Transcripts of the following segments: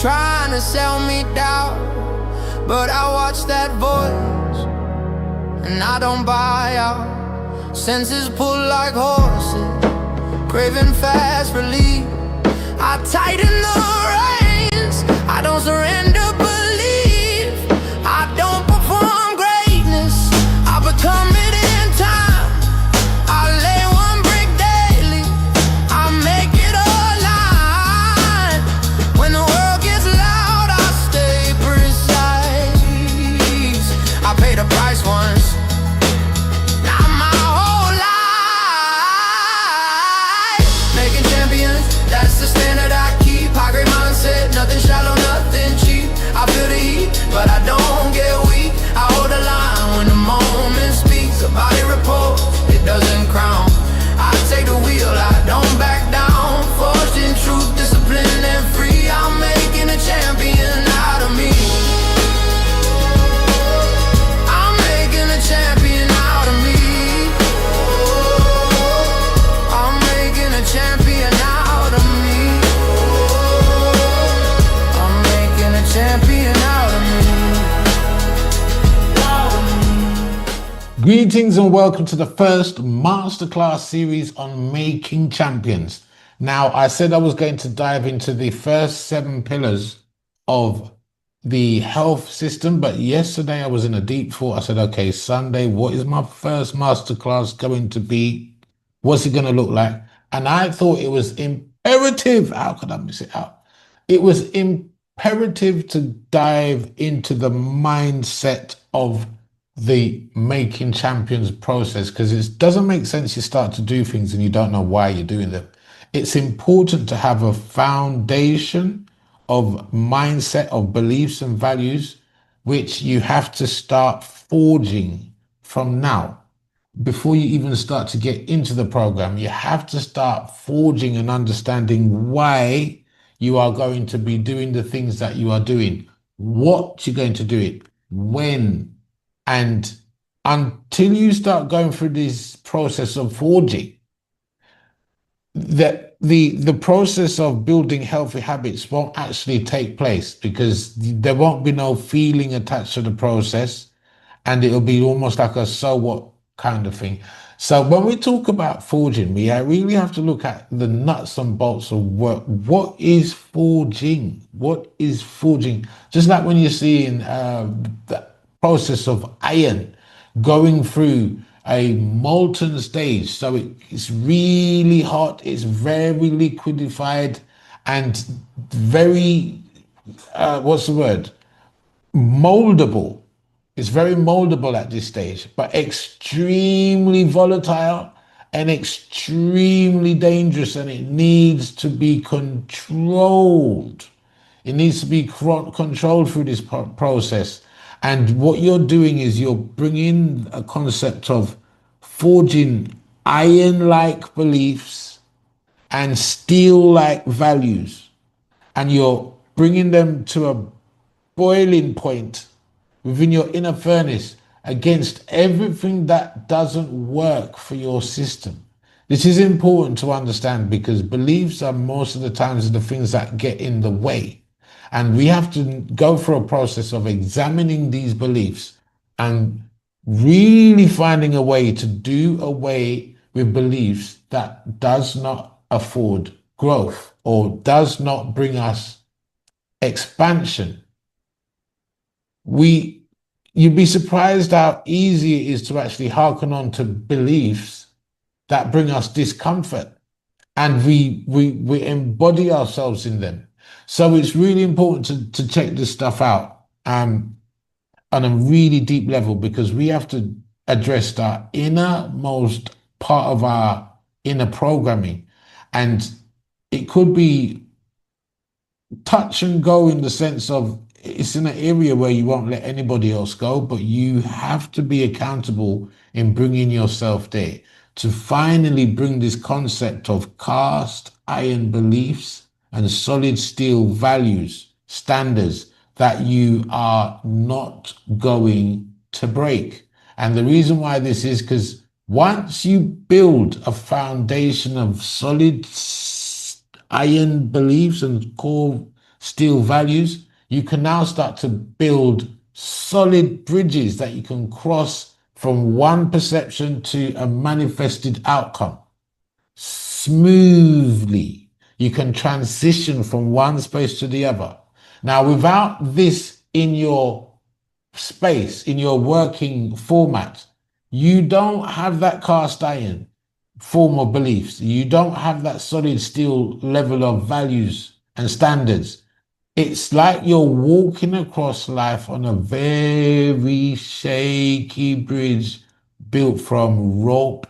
trying to sell me down, but I watch that voice and I don't buy out. Senses pull like horses, craving fast relief. I tighten the reins, I don't surrender belief. I don't perform greatness, I become it in time. I lay one brick daily, I make it align. When the world gets loud, I stay precise. I paid the price once, not my whole life. Making champions, that's the standard I keep. High grade mindset, nothing shallow, nothing cheap. I feel the heat, but I don't get weak. I hold the line when the moment speaks. A body repose, it doesn't crown. I take the wheel, I don't back down. Forged in truth, discipline and free. I'm making a champion out of me. I'm making a champion out of me. I'm making a champion out of me. I'm making a champion out of me. Greetings and welcome to the first masterclass series on making champions. Now, I said I was going to dive into the first 7 pillars of the health system, but yesterday I was in a deep thought. I said, okay, Sunday, what is my first masterclass going to be? What's it going to look like? And I thought it was imperative. How could I miss it out? It was imperative to dive into the mindset of the making champions process, because it doesn't make sense you start to do things and you don't know why you're doing them. It's important to have a foundation of mindset, of beliefs and values, which you have to start forging from now. Before you even start to get into the program, you have to start forging and understanding why you are going to be doing the things that you are doing, what you're going to do it, when. And until you start going through this process of forging, the process of building healthy habits won't actually take place, because there won't be no feeling attached to the process, and it'll be almost like a so what kind of thing. So when we talk about forging, we really have to look at the nuts and bolts of work. What is forging? What is forging? Just like when you see in the process of iron going through a molten stage. So it's really hot, it's very liquidified and very, moldable. It's very moldable at this stage, but extremely volatile and extremely dangerous, and it needs to be controlled. It needs to be controlled through this process. And what you're doing is you're bringing a concept of forging iron-like beliefs and steel-like values, and you're bringing them to a boiling point within your inner furnace against everything that doesn't work for your system. This is important to understand, because beliefs are most of the times the things that get in the way. And we have to go through a process of examining these beliefs and really finding a way to do away with beliefs that does not afford growth or does not bring us expansion. You'd be surprised how easy it is to actually hearken on to beliefs that bring us discomfort, and we embody ourselves in them. So it's really important to check this stuff out on a really deep level, because we have to address the innermost part of our inner programming. And it could be touch and go, in the sense of it's in an area where you won't let anybody else go, but you have to be accountable in bringing yourself there to finally bring this concept of cast iron beliefs and solid steel values, standards that you are not going to break. And the reason why this is because once you build a foundation of solid iron beliefs and core steel values, you can now start to build solid bridges that you can cross from one perception to a manifested outcome smoothly. You can transition from one space to the other. Now, without this in your space, in your working format, you don't have that cast iron form of beliefs. You don't have that solid steel level of values and standards. It's like you're walking across life on a very shaky bridge built from rope,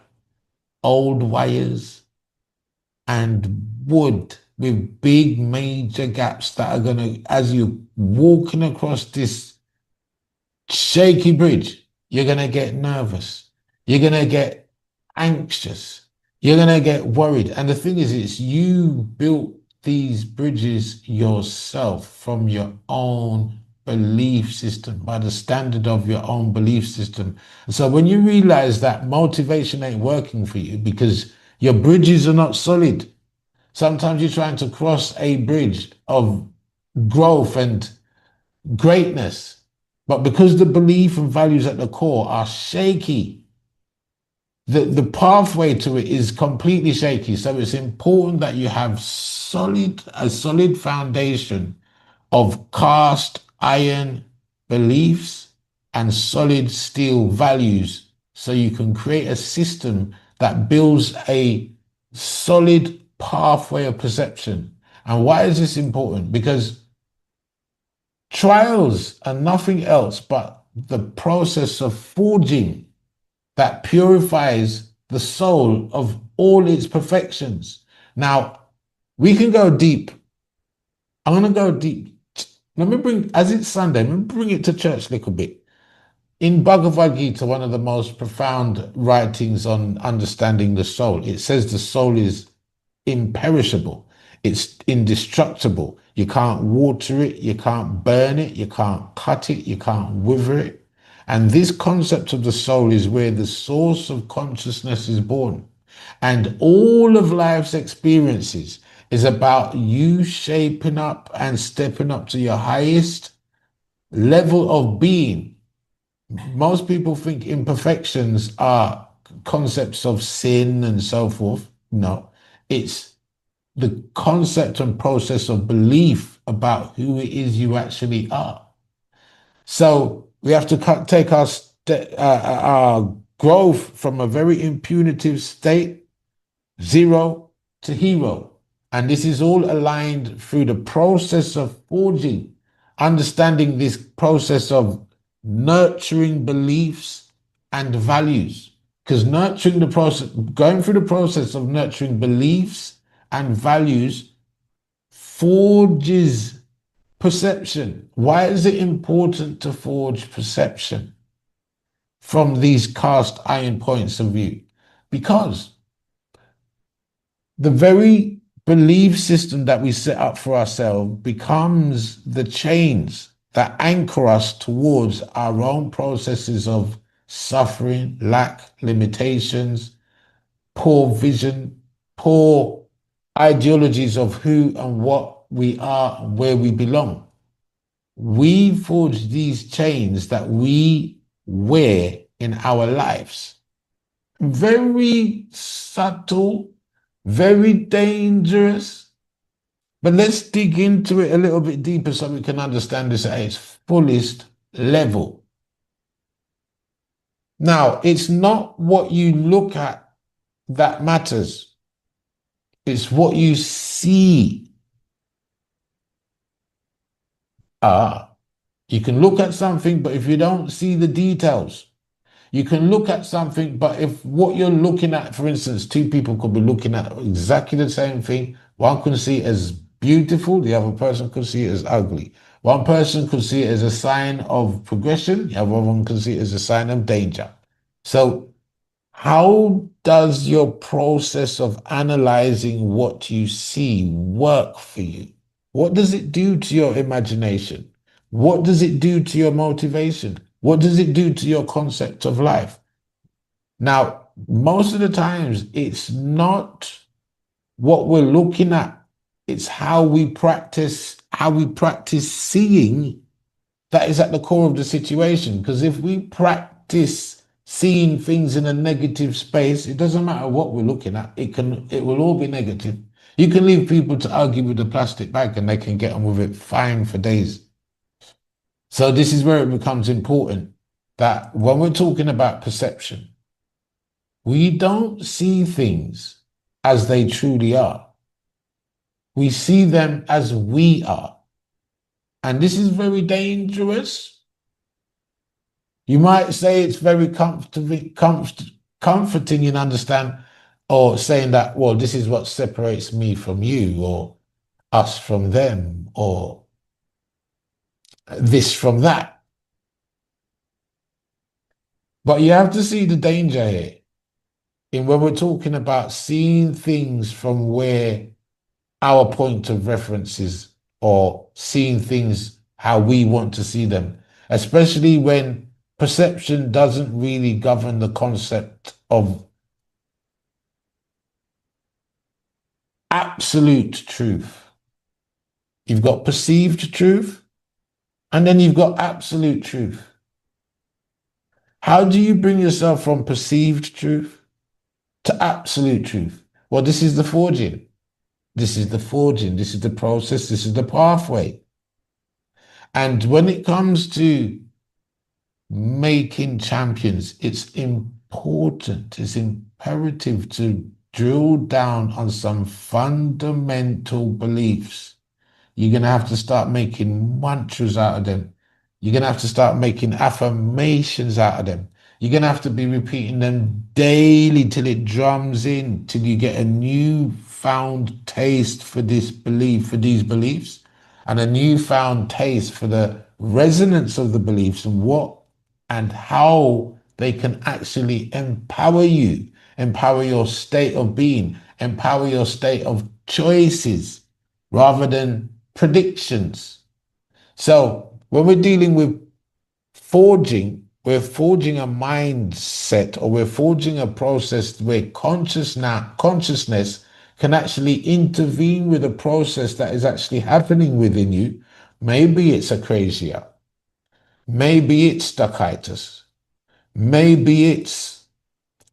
old wires, and wood with big major gaps that are going to, as you're walking across this shaky bridge, you're going to get nervous. You're going to get anxious. You're going to get worried. And the thing is, it's you built these bridges yourself from your own belief system, by the standard of your own belief system. And so when you realize that motivation ain't working for you because your bridges are not solid, sometimes you're trying to cross a bridge of growth and greatness, but because the belief and values at the core are shaky, the pathway to it is completely shaky. So it's important that you have a solid foundation of cast iron beliefs and solid steel values, so you can create a system that builds a solid pathway of perception. And why is this important? Because trials are nothing else but the process of forging that purifies the soul of all its perfections. Now, we can go deep. I'm going to go deep. Let me bring, as it's Sunday, let me bring it to church a little bit. In Bhagavad Gita, one of the most profound writings on understanding the soul, it says the soul is imperishable. It's indestructible. You can't water it. You can't burn it. You can't cut it. You can't wither it. And this concept of the soul is where the source of consciousness is born. And all of life's experiences is about you shaping up and stepping up to your highest level of being. Most people think imperfections are concepts of sin and so forth. No, it's the concept and process of belief about who it is you actually are. So we have to take our growth from a very impunitive state, zero to hero. And this is all aligned through the process of forging, understanding this process of nurturing beliefs and values. Because nurturing the process, going through the process of nurturing beliefs and values forges perception. Why is it important to forge perception from these cast iron points of view? Because the very belief system that we set up for ourselves becomes the chains that anchor us towards our own processes of suffering, lack, limitations, poor vision, poor ideologies of who and what we are and where we belong. We forge these chains that we wear in our lives. Very subtle, very dangerous. But let's dig into it a little bit deeper so we can understand this at its fullest level. Now, it's not what you look at that matters. It's what you see. You can look at something, but if you don't see the details, you can look at something, but if what you're looking at, for instance, two people could be looking at exactly the same thing. One could see it as beautiful, the other person could see it as ugly. One person could see it as a sign of progression, the other one could see it as a sign of danger. So how does your process of analyzing what you see work for you? What does it do to your imagination? What does it do to your motivation? What does it do to your concept of life? Now, most of the times, it's not what we're looking at. It's how we practice how we practice seeing that is at the core of the situation. Because if we practice seeing things in a negative space, it doesn't matter what we're looking at. It will all be negative. You can leave people to argue with a plastic bag and they can get on with it fine for days. So this is where it becomes important that when we're talking about perception, we don't see things as they truly are. We see them as we are. And this is very dangerous. You might say it's very comforting in understand, or saying that, well, this is what separates me from you, or us from them, or this from that. But you have to see the danger here in when we're talking about seeing things from where our point of reference is, or seeing things how we want to see them, especially when perception doesn't really govern the concept of absolute truth. You've got perceived truth, and then you've got absolute truth. How do you bring yourself from perceived truth to absolute truth? Well, this is the forging. This is the forging. This is the process. This is the pathway. And when it comes to making champions, it's important, it's imperative to drill down on some fundamental beliefs. You're going to have to start making mantras out of them. You're going to have to start making affirmations out of them. You're going to have to be repeating them daily till it drums in, till you get a newfound taste for this belief, for these beliefs, and a newfound taste for the resonance of the beliefs and what and how they can actually empower you, empower your state of being, empower your state of choices rather than predictions. So when we're dealing with forging, we're forging a mindset, or we're forging a process where consciousness can actually intervene with a process that is actually happening within you. Maybe it's akrasia. Maybe it's staccatus. Maybe it's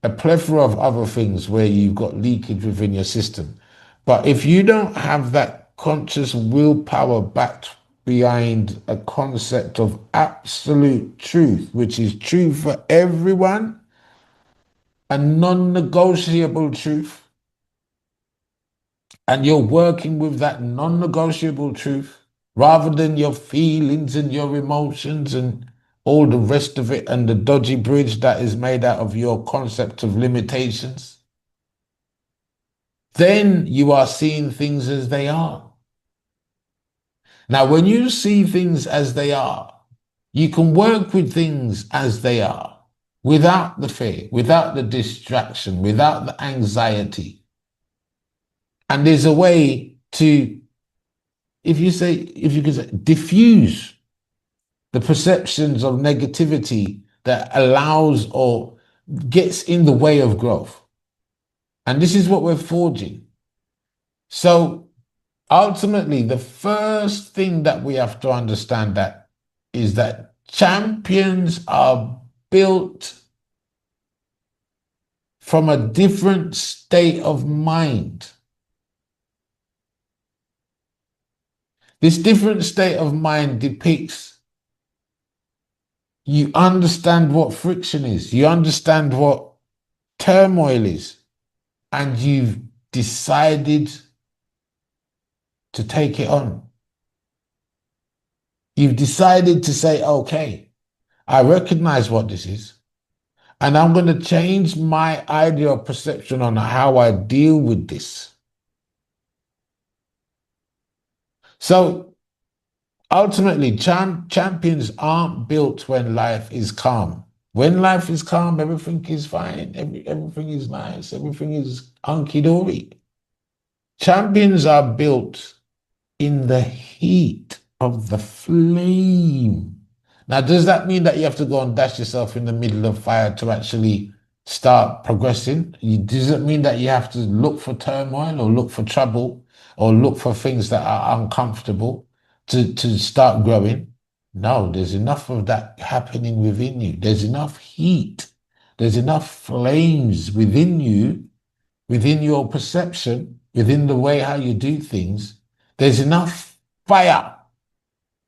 a plethora of other things where you've got leakage within your system. But if you don't have that conscious willpower backed behind a concept of absolute truth, which is true for everyone, a non-negotiable truth, and you're working with that non-negotiable truth rather than your feelings and your emotions and all the rest of it and the dodgy bridge that is made out of your concept of limitations, then you are seeing things as they are. Now, when you see things as they are, you can work with things as they are without the fear, without the distraction, without the anxiety. And there's a way to, if you could say, diffuse the perceptions of negativity that allows or gets in the way of growth. And this is what we're forging. So ultimately, the first thing that we have to understand that is that champions are built from a different state of mind. This different state of mind depicts you understand what friction is, you understand what turmoil is, and you've decided to take it on. You've decided to say, okay, I recognize what this is, and I'm going to change my idea of perception on how I deal with this. So ultimately, champions aren't built when life is calm. When life is calm, everything is fine, everything is nice, everything is hunky-dory. Champions are built in the heat of the flame. Now, does that mean that you have to go and dash yourself in the middle of fire to actually start progressing? Does it mean that you have to look for turmoil or look for trouble or look for things that are uncomfortable? to start growing. No, there's enough of that happening within you. There's enough heat. There's enough flames within you, within your perception, within the way how you do things. There's enough fire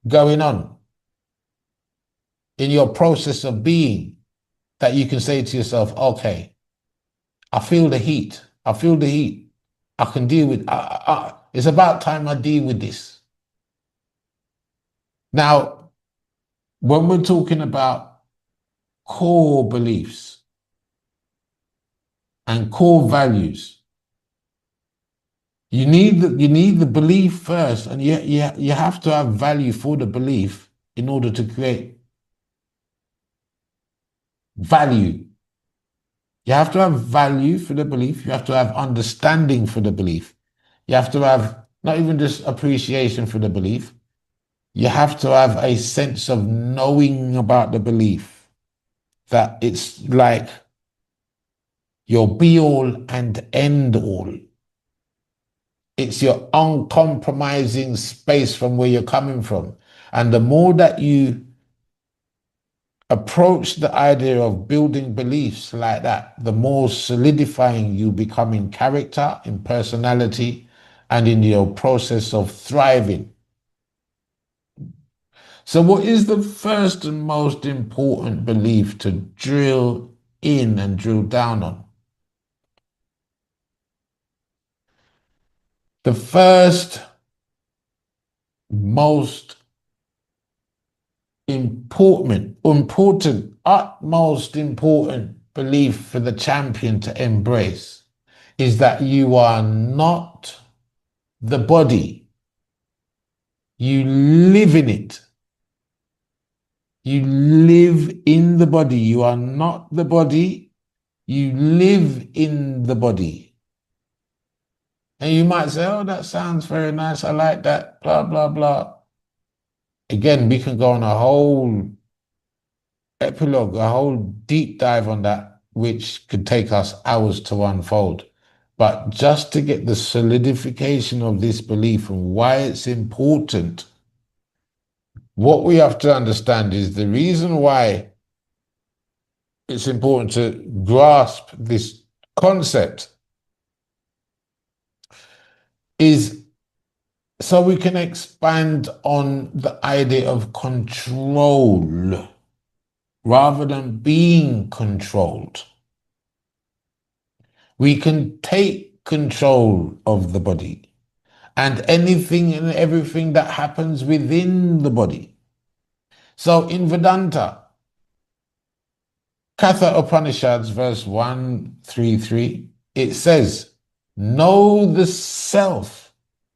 going on in your process of being that you can say to yourself, okay, I feel the heat. I feel the heat. I can deal with it's about time I deal with this. Now, when we're talking about core beliefs and core values, you need the belief first, and you have to have value for the belief in order to create value. You have to have value for the belief. You have to have understanding for the belief. You have to have not even just appreciation for the belief. You have to have a sense of knowing about the belief, that it's like your be all and end all. It's your uncompromising space from where you're coming from. And the more that you approach the idea of building beliefs like that, the more solidifying you become in character, in personality, and in your process of thriving. So what is the first and most important belief to drill in and drill down on? The first most utmost important belief for the champion to embrace is that you are not the body. You live in it. You live in the body. You are not the body. You live in the body. And you might say, oh, that sounds very nice. I like that, blah, blah, blah. Again, we can go on a whole epilogue, a whole deep dive on that, which could take us hours to unfold. But just to get the solidification of this belief and why it's important, what we have to understand is the reason why it's important to grasp this concept is so we can expand on the idea of control rather than being controlled. We can take control of the body and anything and everything that happens within the body. So in Vedanta, Katha Upanishads, verse 133, it says, know the self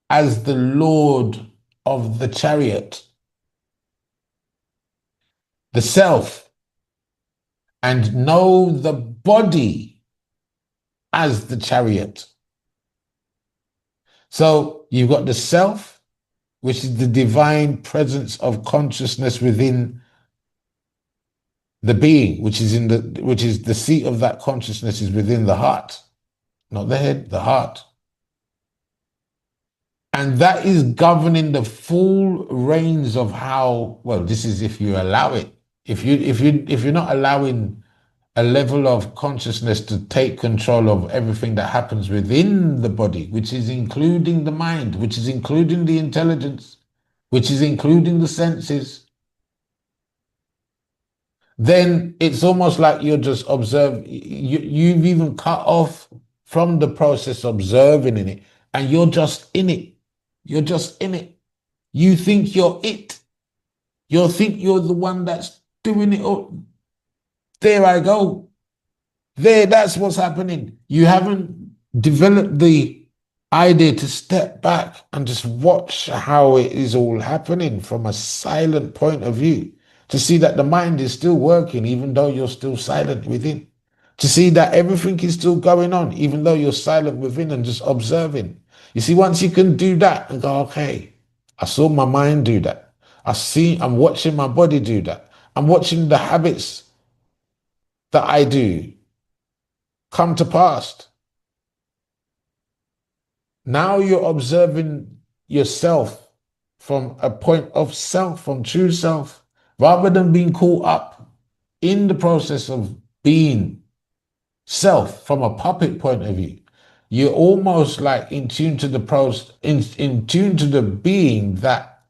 as the Lord of the chariot. The self, and know the body as the chariot. So you've got the self, which is the divine presence of consciousness within the being, which is the seat of that consciousness is within the heart, not the head, the heart. And that is governing the full reins of how, well, this is if you allow it. If you're not allowing a level of consciousness to take control of everything that happens within the body, which is including the mind, which is including the intelligence, which is including the senses, then it's almost like you're just you've even cut off from the process observing in it, and you're just in it. You're just in it. You think you're it. You think you're the one that's doing it all. There I go. There, that's what's happening. You haven't developed the idea to step back and just watch how it is all happening from a silent point of view. To see that the mind is still working, even though you're still silent within. To see that everything is still going on, even though you're silent within and just observing. You see, once you can do that and go, okay, I saw my mind do that. I'm watching my body do that. I'm watching the habits that I do come to pass. Now you're observing yourself from a point of self, from true self, rather than being caught up in the process of being self from a puppet point of view. You're almost like in tune to the in tune to the being that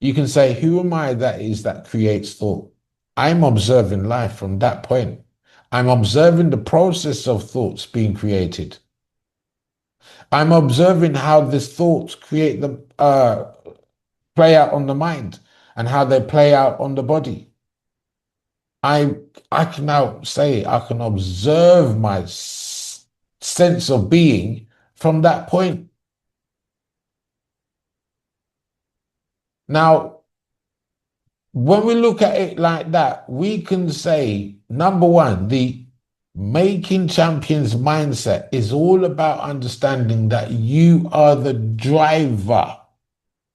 you can say, who am I that creates thought? I'm observing life from that point. I'm observing the process of thoughts being created. I'm observing how these thoughts play out on the mind and how they play out on the body. I can now say I can observe my sense of being from that point. Now, when we look at it like that, we can say, number one, the making champions mindset is all about understanding that you are the driver,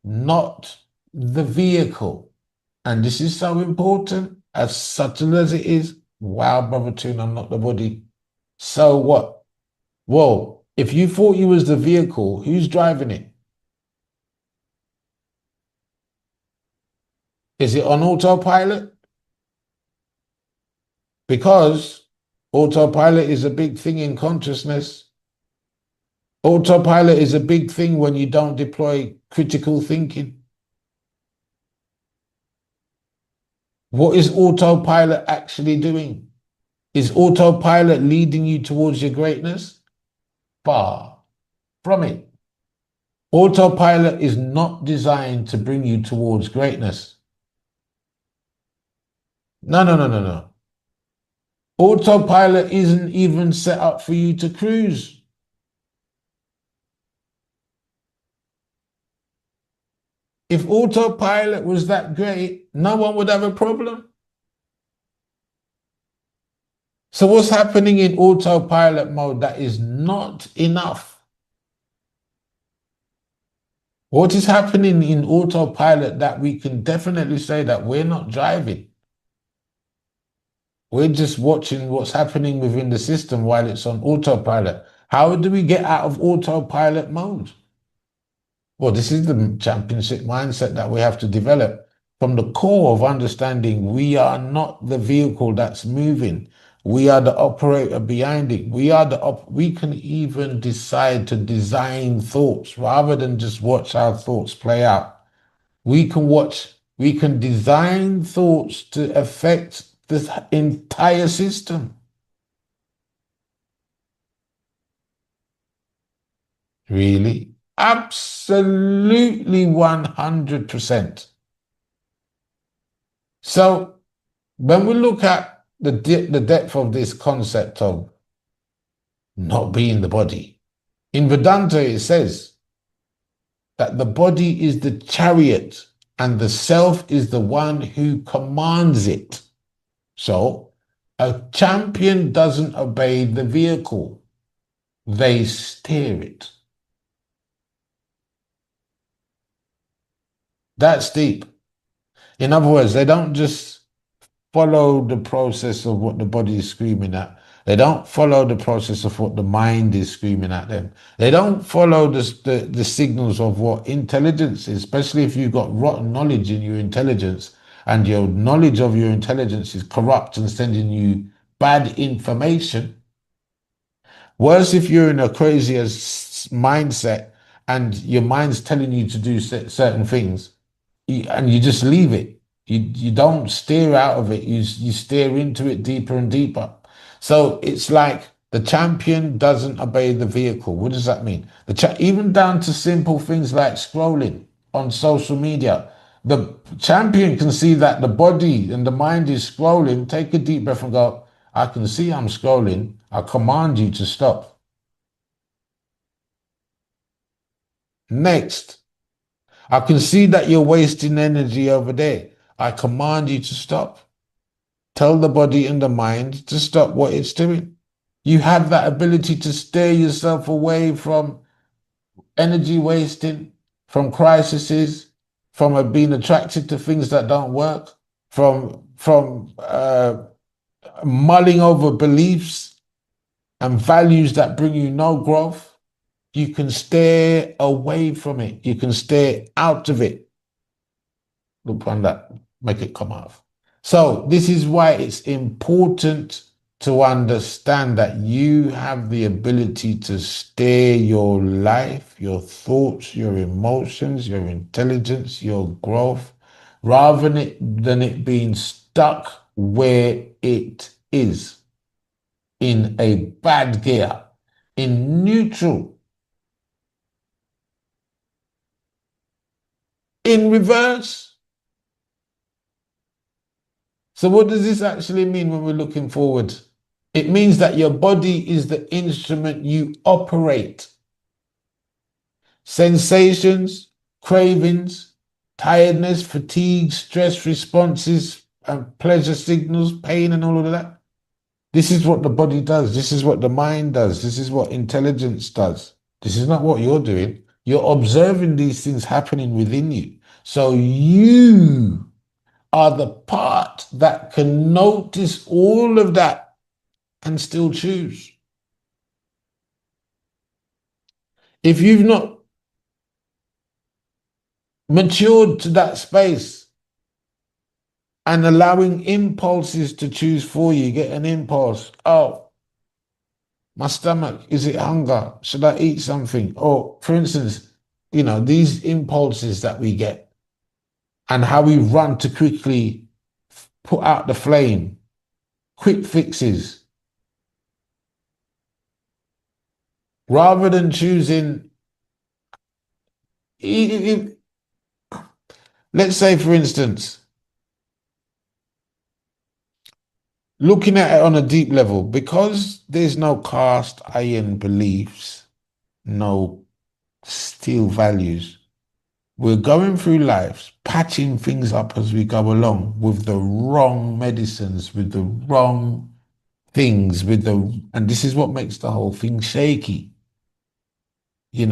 not the vehicle. And this is so important, as subtle as it is. Wow, Brother Toon, I'm not the body. So what? Well, if you thought you was the vehicle, who's driving it? Is it on autopilot? Because autopilot is a big thing in consciousness. Autopilot is a big thing when you don't deploy critical thinking. What is autopilot actually doing? Is autopilot leading you towards your greatness? Far from it. Autopilot is not designed to bring you towards greatness. No, no, no, no, no. Autopilot isn't even set up for you to cruise. If autopilot was that great, no one would have a problem. So what's happening in autopilot mode that is not enough? What is happening in autopilot that we can definitely say that we're not driving? We're just watching what's happening within the system while it's on autopilot. How do we get out of autopilot mode? Well, this is the championship mindset that we have to develop from the core of understanding we are not the vehicle that's moving. We are the operator behind it. We can even decide to design thoughts rather than just watch our thoughts play out. We can design thoughts to affect this entire system. Really? Absolutely 100%. So when we look at the depth of this concept of not being the body, in Vedanta it says that the body is the chariot and the self is the one who commands it. So a champion doesn't obey the vehicle, they steer it. That's deep. In other words, they don't just follow the process of what the body is screaming at. They don't follow the process of what the mind is screaming at them. They don't follow the signals of what intelligence is, especially if you've got rotten knowledge in your intelligence and your knowledge of your intelligence is corrupt and sending you bad information. Worse if you're in a crazy mindset and your mind's telling you to do certain things and you just leave it. You don't steer out of it. You steer into it deeper and deeper. So it's like the champion doesn't obey the vehicle. What does that mean? Even down to simple things like scrolling on social media. The champion can see that the body and the mind is scrolling. Take a deep breath and go, I can see I'm scrolling. I command you to stop. Next, I can see that you're wasting energy over there. I command you to stop. Tell the body and the mind to stop what it's doing. You have that ability to steer yourself away from energy wasting, from crises, from being attracted to things that don't work, from mulling over beliefs and values that bring you no growth. You can stare away from it. You can stare out of it. Look on that, make it come off. So this is why it's important to understand that you have the ability to steer your life, your thoughts, your emotions, your intelligence, your growth, rather than it being stuck where it is, in a bad gear, in neutral, in reverse. So what does this actually mean when we're looking forward? It means that your body is the instrument you operate. Sensations, cravings, tiredness, fatigue, stress responses, and pleasure signals, pain, and all of that. This is what the body does. This is what the mind does. This is what intelligence does. This is not what you're doing. You're observing these things happening within you. So you are the part that can notice all of that and still choose. If you've not matured to that space and allowing impulses to choose for you, get an impulse. Oh, my stomach, is it hunger? Should I eat something? Or, for instance, these impulses that we get and how we run to quickly put out the flame, quick fixes, rather than choosing. Let's say, for instance, looking at it on a deep level, because there's no cast iron beliefs, no steel values, we're going through life, patching things up as we go along with the wrong medicines, with the wrong things, and this is what makes the whole thing shaky. You've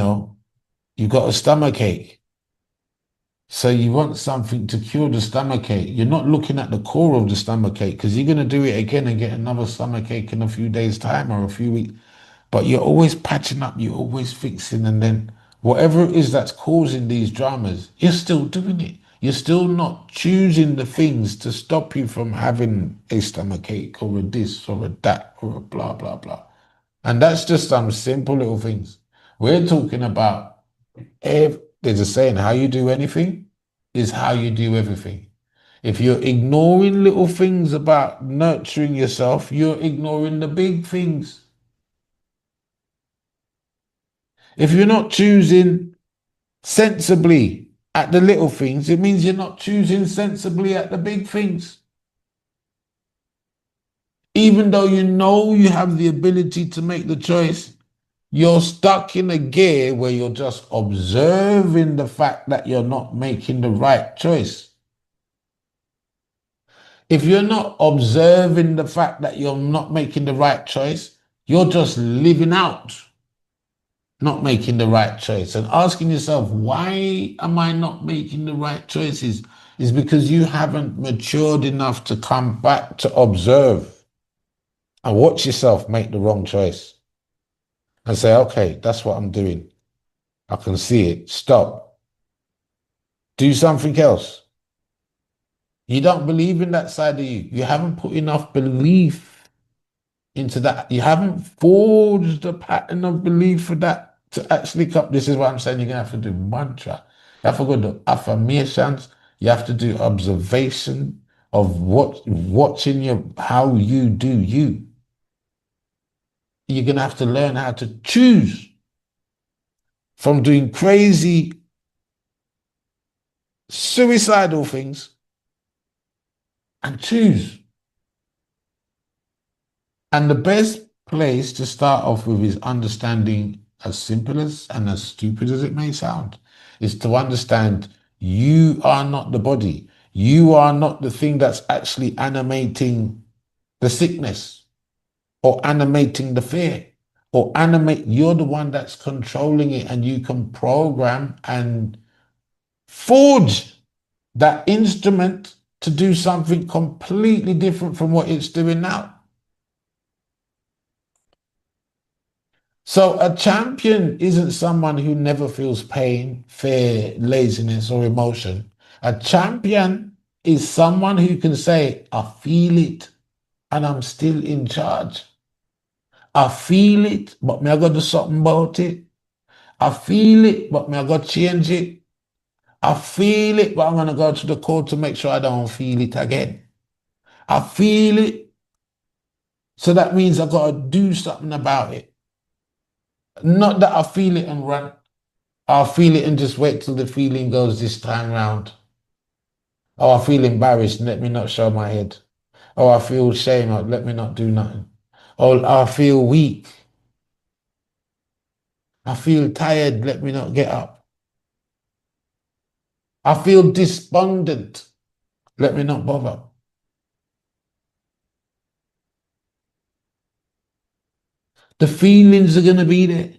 got a stomach ache. So you want something to cure the stomach ache. You're not looking at the core of the stomach ache, because you're going to do it again and get another stomach ache in a few days' time or a few weeks. But you're always patching up, you're always fixing, and then whatever it is that's causing these dramas, you're still doing it. You're still not choosing the things to stop you from having a stomach ache or a this or a that or a blah, blah, blah. And that's just some simple little things. We're talking about, there's a saying, how you do anything is how you do everything. If you're ignoring little things about nurturing yourself, you're ignoring the big things. If you're not choosing sensibly at the little things, it means you're not choosing sensibly at the big things. Even though you know you have the ability to make the choice, you're stuck in a gear where you're just observing the fact that you're not making the right choice. If you're not observing the fact that you're not making the right choice, you're just living out not making the right choice and asking yourself, why am I not making the right choices? Is because you haven't matured enough to come back to observe and watch yourself make the wrong choice and say, okay, that's what I'm doing. I can see it. Stop. Do something else. You don't believe in that side of you. You haven't put enough belief into that. You haven't forged a pattern of belief for that to actually come. This is what I'm saying. You're going to have to do mantra. You have to go to affirmations. You have to do observation of watching how you do you. You're going to have to learn how to choose from doing crazy, suicidal things and choose. And the best place to start off with is understanding, as simple as and as stupid as it may sound, is to understand you are not the body. You are not the thing that's actually animating the sickness or animating the fear or you're the one that's controlling it, and you can program and forge that instrument to do something completely different from what it's doing now. So a champion isn't someone who never feels pain, fear, laziness, or emotion. A champion is someone who can say, I feel it and I'm still in charge. I feel it, but me I gotta do something about it. I feel it, but me I gotta change it. I feel it, but I'm gonna go to the court to make sure I don't feel it again. I feel it, so that means I gotta do something about it. Not that I feel it and run. I'll feel it and just wait till the feeling goes this time round. Oh, I feel embarrassed, let me not show my head. Oh, I feel shame, oh, let me not do nothing. Oh, I feel weak. I feel tired, let me not get up. I feel despondent, let me not bother. The feelings are going to be there.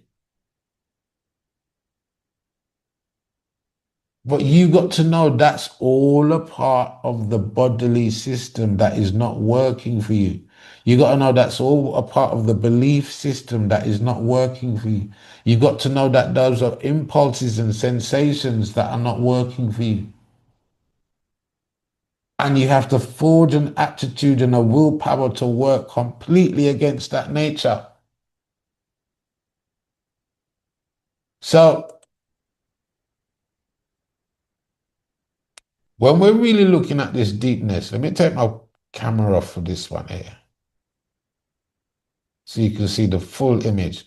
But you got to know that's all a part of the bodily system that is not working for you. You got to know that's all a part of the belief system that is not working for you. You got to know that those are impulses and sensations that are not working for you. And you have to forge an attitude and a willpower to work completely against that nature. So when we're really looking at this deepness, let me take my camera off for this one here, so you can see the full image.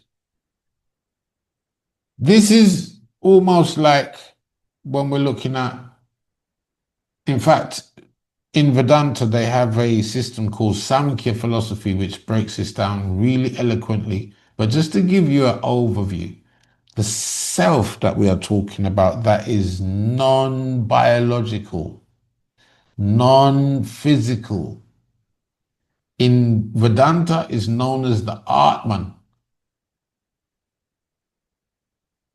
This is almost like when we're looking at, in fact, in Vedanta, they have a system called Samkhya philosophy, which breaks this down really eloquently. But just to give you an overview, the self that we are talking about, that is non-biological, non-physical, in Vedanta is known as the Atman.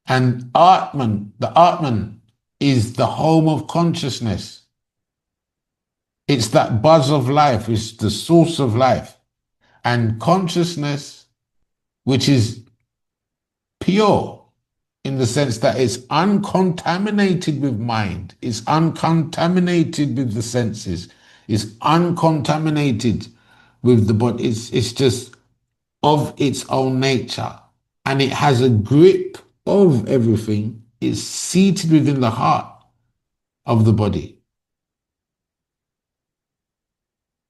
And Atman, the Atman is the home of consciousness. It's that buzz of life, it's the source of life. And consciousness, which is pure in the sense that it's uncontaminated with mind, it's uncontaminated with the senses, it's uncontaminated with the body, it's just of its own nature. And it has a grip of everything, it's seated within the heart of the body.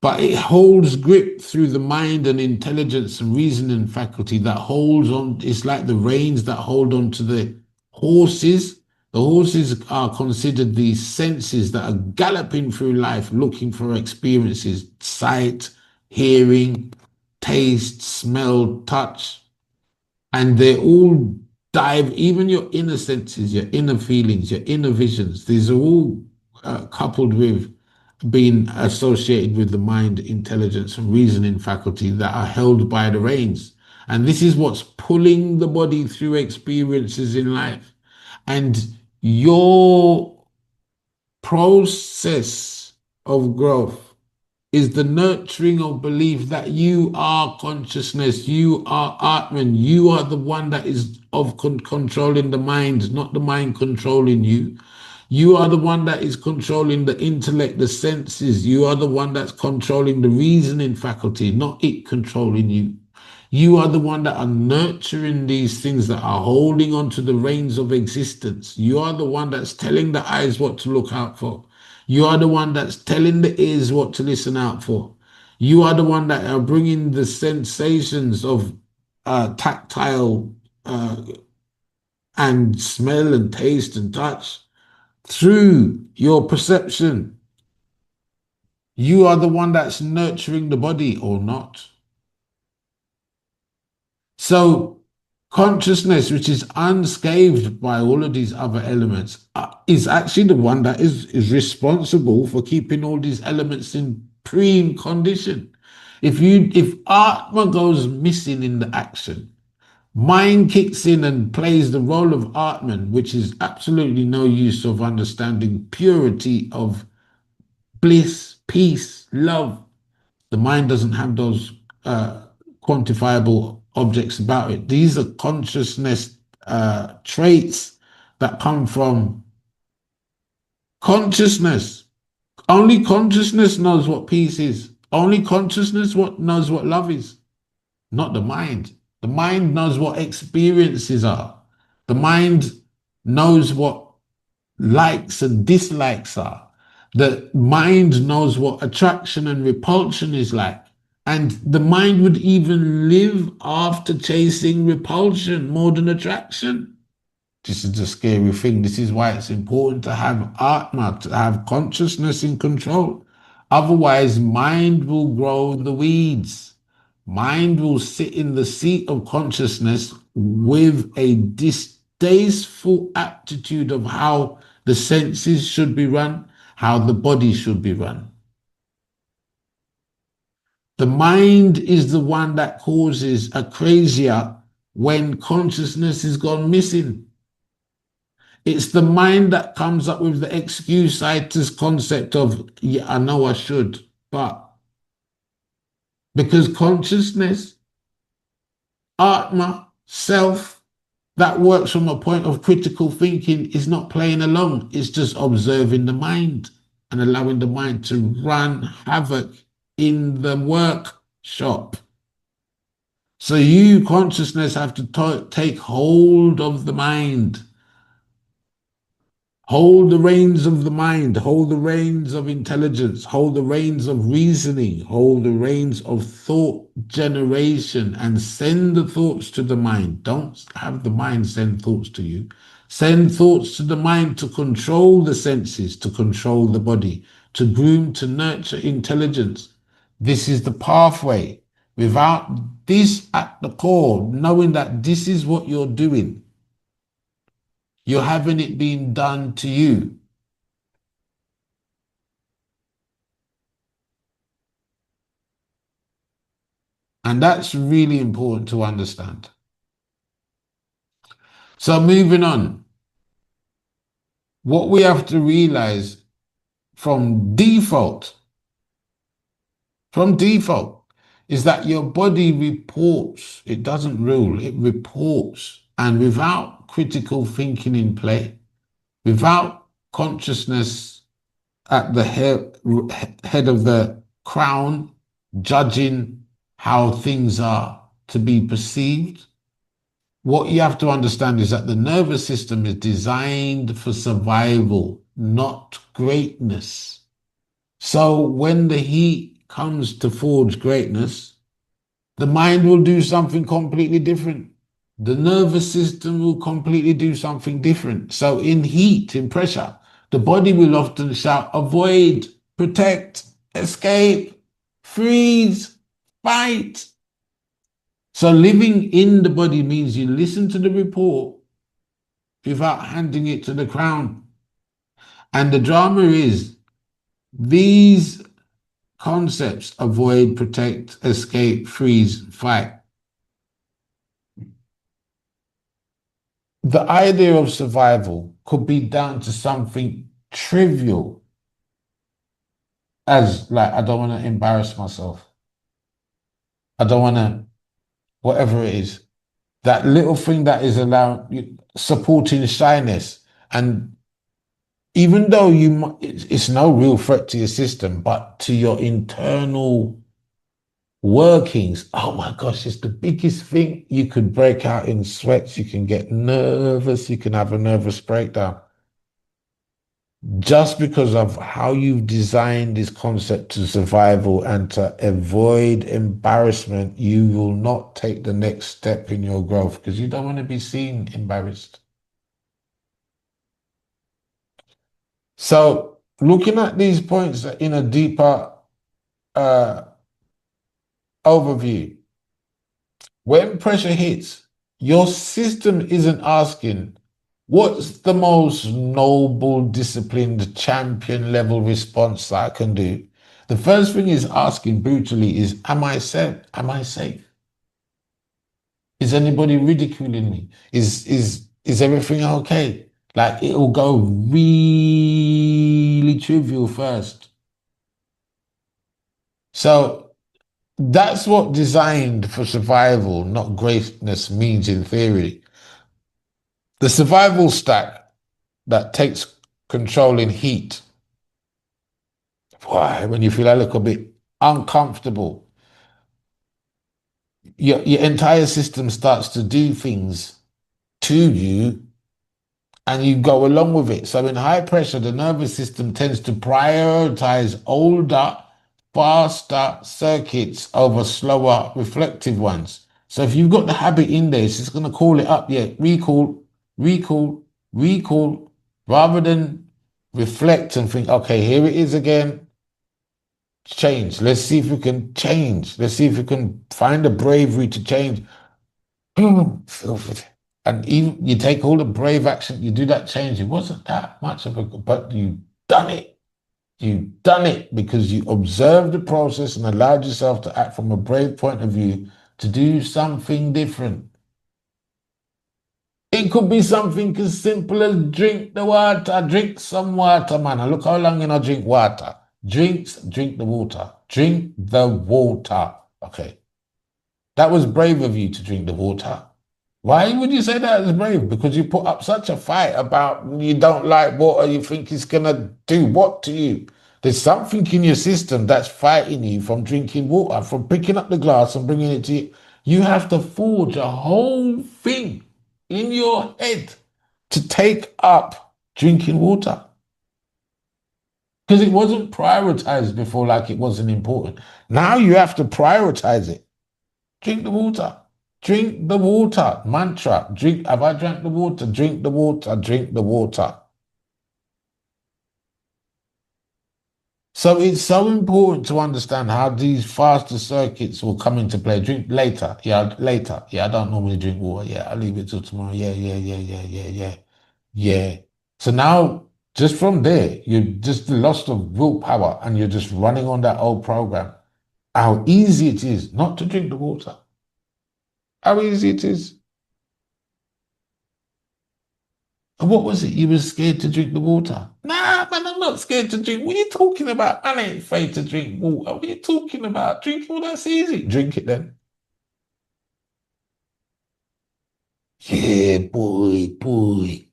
But it holds grip through the mind and intelligence and reasoning faculty that holds on. It's like the reins that hold on to the horses. The horses are considered these senses that are galloping through life looking for experiences: sight, hearing, taste, smell, touch. And they all dive, even your inner senses, your inner feelings, your inner visions. These are all coupled with being associated with the mind, intelligence, and reasoning faculty that are held by the reins. And this is what's pulling the body through experiences in life. And your process of growth is the nurturing of belief that you are consciousness, you are Atman, you are the one that is of controlling the mind, not the mind controlling you. You are the one that is controlling the intellect, the senses. You are the one that's controlling the reasoning faculty, not it controlling you. You are the one that are nurturing these things that are holding on to the reins of existence. You are the one that's telling the eyes what to look out for. You are the one that's telling the ears what to listen out for. You are the one that are bringing the sensations of tactile and smell and taste and touch through your perception. You are the one that's nurturing the body or not. So consciousness, which is unscathed by all of these other elements, is actually the one that is responsible for keeping all these elements in prime condition. If Atma goes missing in the action, mind kicks in and plays the role of Atman, which is absolutely no use of understanding purity of bliss, peace, love. The mind doesn't have those quantifiable objects about it. These are consciousness traits that come from consciousness. Only consciousness knows what peace is. Only consciousness knows what love is, not the mind. The mind knows what experiences are. The mind knows what likes and dislikes are. The mind knows what attraction and repulsion is like. And the mind would even live after chasing repulsion more than attraction. This is the scary thing. This is why it's important to have Atma, to have consciousness in control. Otherwise, mind will grow the weeds. Mind will sit in the seat of consciousness with a distasteful attitude of how the senses should be run, how the body should be run. The mind is the one that causes a crazier when consciousness has gone missing. It's the mind that comes up with the excuse-itis concept of, yeah, I know I should, but because consciousness, Atma, self, that works from a point of critical thinking is not playing along. It's just observing the mind and allowing the mind to run havoc in the workshop. So you, consciousness, have to take hold of the mind. Hold the reins of the mind, hold the reins of intelligence, hold the reins of reasoning, hold the reins of thought generation, and send the thoughts to the mind. Don't have the mind send thoughts to you. Send thoughts to the mind to control the senses, to control the body, to groom, to nurture intelligence. This is the pathway. Without this at the core, knowing that this is what you're doing, you're having it being done to you. And that's really important to understand. So moving on, what we have to realize from default, is that your body reports. It doesn't rule, it reports. And without critical thinking in play, without consciousness at the head of the crown, judging how things are to be perceived, what you have to understand is that the nervous system is designed for survival, not greatness. So when the heat comes to forge greatness, the mind will do something completely different. The nervous system will completely do something different. So in heat, in pressure, the body will often shout, avoid, protect, escape, freeze, fight. So living in the body means you listen to the report without handing it to the crown. And the drama is these concepts, avoid, protect, escape, freeze, fight. The idea of survival could be down to something trivial as like, I don't want to embarrass myself. I don't want to, whatever it is, that little thing that is allowing, supporting shyness. And even though it's no real threat to your system, but to your internal workings, oh my gosh, it's the biggest thing. You could break out in sweats, you can get nervous, you can have a nervous breakdown. Just because of how you've designed this concept to survival and to avoid embarrassment, you will not take the next step in your growth because you don't want to be seen embarrassed. So looking at these points in a deeper overview, when pressure hits, your system isn't asking, what's the most noble, disciplined, champion level response that I can do? The first thing is asking brutally is, am I safe? Am I safe? Is anybody ridiculing me? Is everything okay? Like it will go really trivial first. So That's what designed for survival, not greatness, means in theory. The survival stack that takes control in heat. Why? When you feel a little bit uncomfortable, your entire system starts to do things to you and you go along with it. So in high pressure, the nervous system tends to prioritize older, faster circuits over slower, reflective ones. So if you've got the habit in there, it's just going to call it up. Yeah, recall, recall, recall, rather than reflect and think, okay, here it is again. Change. Let's see if we can change. Let's see if we can find the bravery to change. And even you take all the brave action, you do that change. It wasn't that much of a, but you done it. You done it because you observed the process and allowed yourself to act from a brave point of view to do something different. It could be something as simple as drink the water, drink some water, man. And look how long you know drink water. Drink the water. Drink the water. Okay. That was brave of you to drink the water. Why would you say that is brave? Because you put up such a fight about you don't like water, you think it's going to do what to you? There's something in your system that's fighting you from drinking water, from picking up the glass and bringing it to you. You have to forge a whole thing in your head to take up drinking water. Because it wasn't prioritized before like it wasn't important. Now you have to prioritize it. Drink the water. Drink the water. Mantra. Drink. Have I drank the water? Drink the water. Drink the water. So it's so important to understand how these faster circuits will come into play. Drink later. Yeah, later. Yeah, I don't normally drink water. Yeah, I'll leave it till tomorrow. Yeah. So now, just from there, you're just lost of willpower and you're just running on that old program. How easy it is not to drink the water. How easy it is. And what was it? You were scared to drink the water? Nah, man, I'm not scared to drink. What are you talking about? I ain't afraid to drink water. What are you talking about? Drinking water, that's easy. Drink it then. Yeah, boy.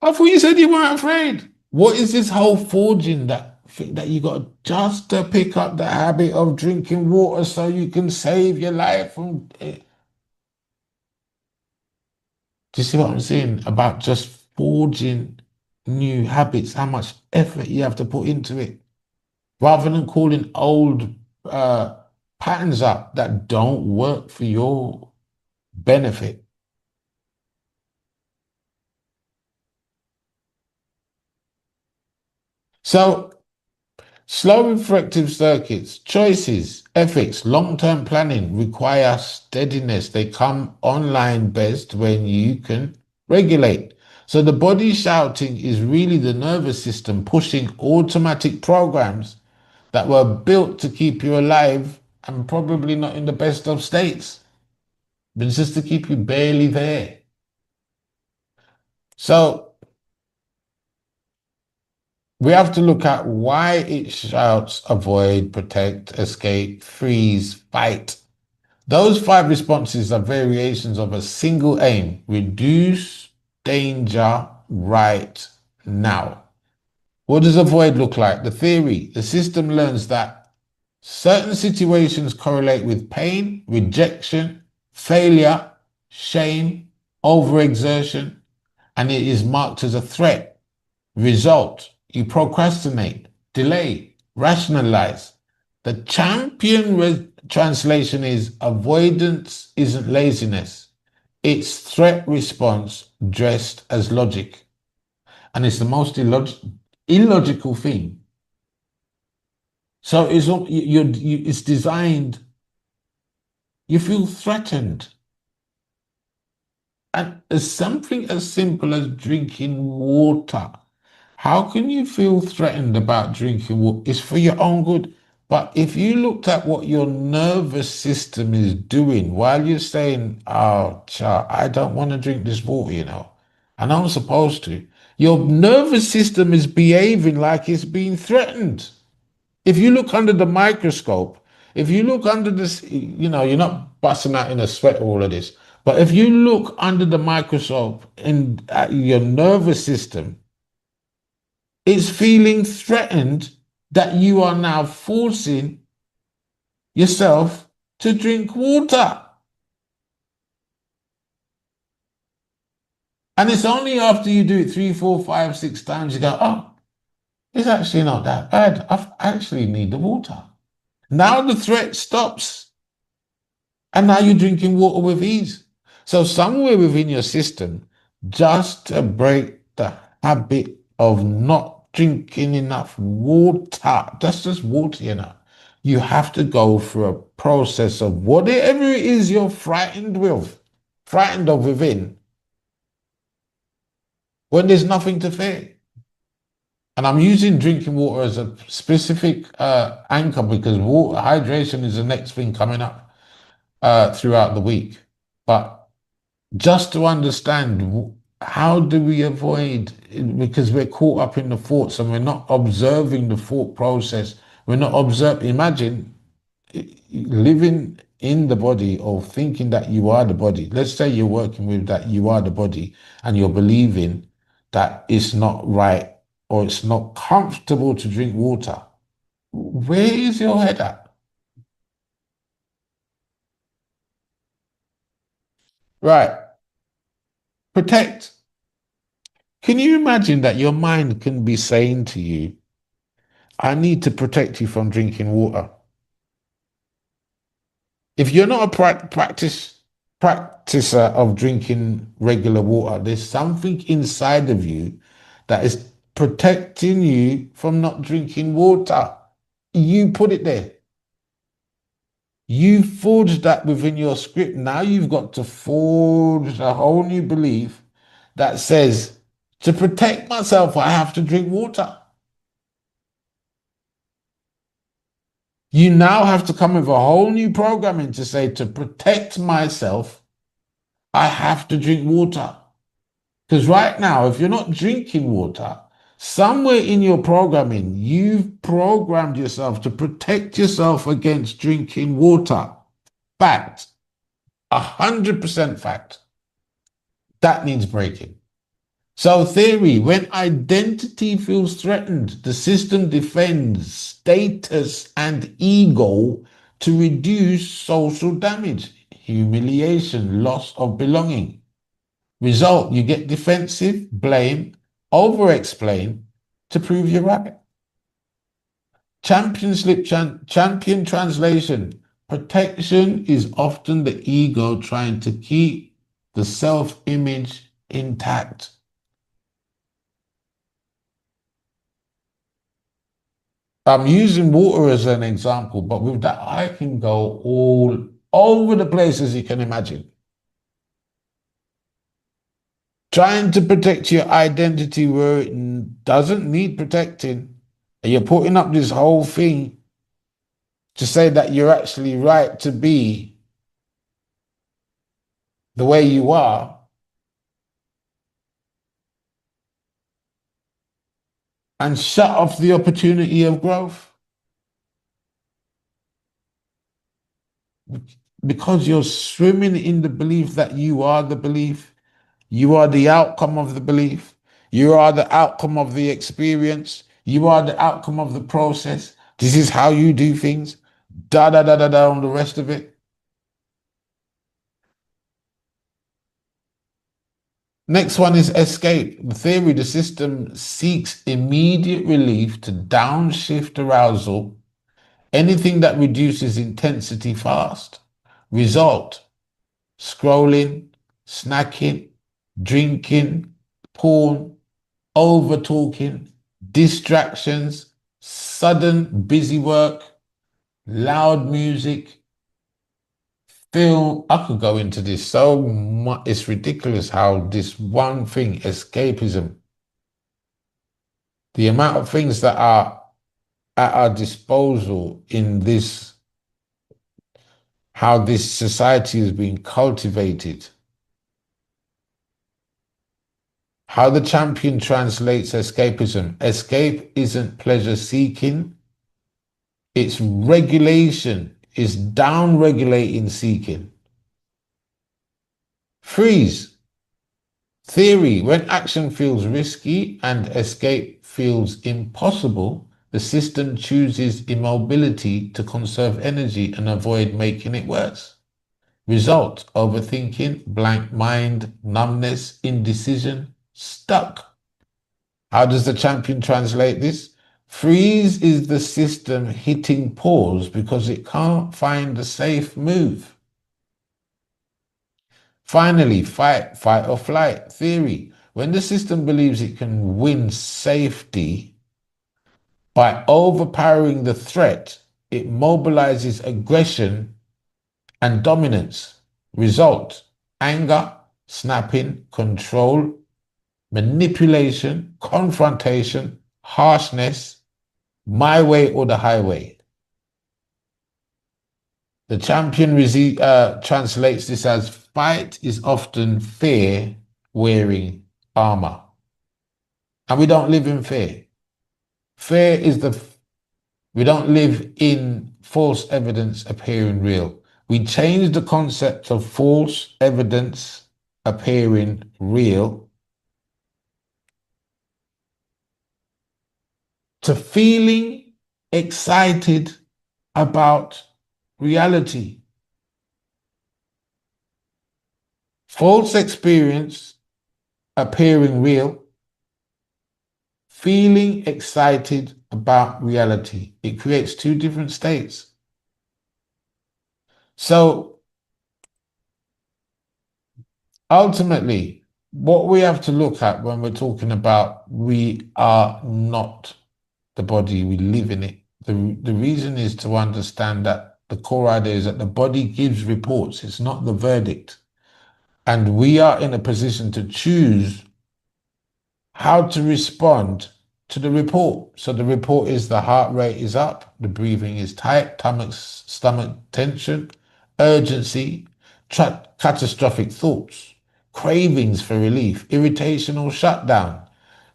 I thought you said you weren't afraid. What is this whole forging that you got just to pick up the habit of drinking water so you can save your life from it? Do you see what I'm saying about just forging new habits, how much effort you have to put into it, rather than calling old patterns up that don't work for your benefit? So slow reflective circuits, choices, ethics, long-term planning require steadiness. They come online best when you can regulate. So the body shouting is really the nervous system pushing automatic programs that were built to keep you alive and probably not in the best of states, but it's just to keep you barely there. So we have to look at why it shouts avoid, protect, escape, freeze, fight. Those five responses are variations of a single aim: reduce danger right now. What does avoid look like? The theory: the system learns that certain situations correlate with pain, rejection, failure, shame, overexertion, and it is marked as a threat. Result: you procrastinate, delay, rationalize. The champion translation is avoidance isn't laziness, it's threat response dressed as logic. And it's the most illogical thing. So it's designed, you feel threatened. And it's something as simple as drinking water. How can you feel threatened about drinking water? It's for your own good. But if you looked at what your nervous system is doing while you're saying, oh, I don't want to drink this water, and I'm supposed to, your nervous system is behaving like it's being threatened. If you look under the microscope, If you look under this, you're not busting out in a sweat all of this, but if you look under the microscope in at your nervous system, it's feeling threatened that you are now forcing yourself to drink water. And it's only after you do it 3, 4, 5, 6 times you go, oh, it's actually not that bad. I actually need the water. Now the threat stops. And now you're drinking water with ease. So somewhere within your system, just to break the habit of not drinking enough water, that's just water, you have to go through a process of whatever it is you're frightened of within, when there's nothing to fear. And I'm using drinking water as a specific anchor because water hydration is the next thing coming up throughout the week. But just to understand, how do we avoid, because we're caught up in the thoughts and we're not observing the thought process. We're not observing. Imagine living in the body or thinking that you are the body. Let's say you're working with that you are the body and you're believing that it's not right or it's not comfortable to drink water. Where is your head at? Right. Protect. Can you imagine that your mind can be saying to you, I need to protect you from drinking water? If you're not a practicer of drinking regular water, there's something inside of you that is protecting you from not drinking water. You put it there. You forged that within your script. Now you've got to forge a whole new belief that says, to protect myself, I have to drink water. You now have to come with a whole new programming to say, to protect myself, I have to drink water. Because right now, if you're not drinking water, somewhere in your programming, you've programmed yourself to protect yourself against drinking water. Fact. 100% fact. That needs breaking. So theory, when identity feels threatened, the system defends status and ego to reduce social damage, humiliation, loss of belonging. Result, you get defensive, blame, over-explain to prove you're right. Champion translation. Protection is often the ego trying to keep the self-image intact. I'm using water as an example, but with that, I can go all over the place, as you can imagine. Trying to protect your identity where it doesn't need protecting, and you're putting up this whole thing to say that you're actually right to be the way you are, and shut off the opportunity of growth. Because you're swimming in the belief that you are the belief, you are the outcome of the belief, you are the outcome of the experience, you are the outcome of the process. This is how you do things, da da da da da, and the rest of it. Next one is escape. The theory, the system seeks immediate relief to downshift arousal, anything that reduces intensity fast. Result, scrolling, snacking, drinking, porn, over talking, distractions, sudden busy work, loud music, film. I could go into this so much. It's ridiculous how this one thing, escapism, the amount of things that are at our disposal in this, how this society is being cultivated. How the champion translates escapism. Escape isn't pleasure seeking, it's regulation. is down-regulating seeking. Freeze. Theory. When action feels risky and escape feels impossible, the system chooses immobility to conserve energy and avoid making it worse. Result: overthinking, blank mind, numbness, indecision, stuck. How does the champion translate this? Freeze is the system hitting pause because it can't find a safe move. Finally, fight or flight theory. When the system believes it can win safety by overpowering the threat, it mobilizes aggression and dominance. Result: anger, snapping, control, manipulation, confrontation, harshness, my way or the highway. The champion translates this as fight is often fear wearing armor. And we don't live in fear. Fear is we don't live in false evidence appearing real. We change the concept of false evidence appearing real to feeling excited about reality. False experience appearing real, feeling excited about reality. It creates two different states. So ultimately, what we have to look at when we're talking about we are not the body, we live in it. The reason is to understand that the core idea is that the body gives reports. It's not the verdict. And we are in a position to choose how to respond to the report. So the report is the heart rate is up, the breathing is tight, stomach tension, urgency, catastrophic thoughts, cravings for relief, irritation or shutdown.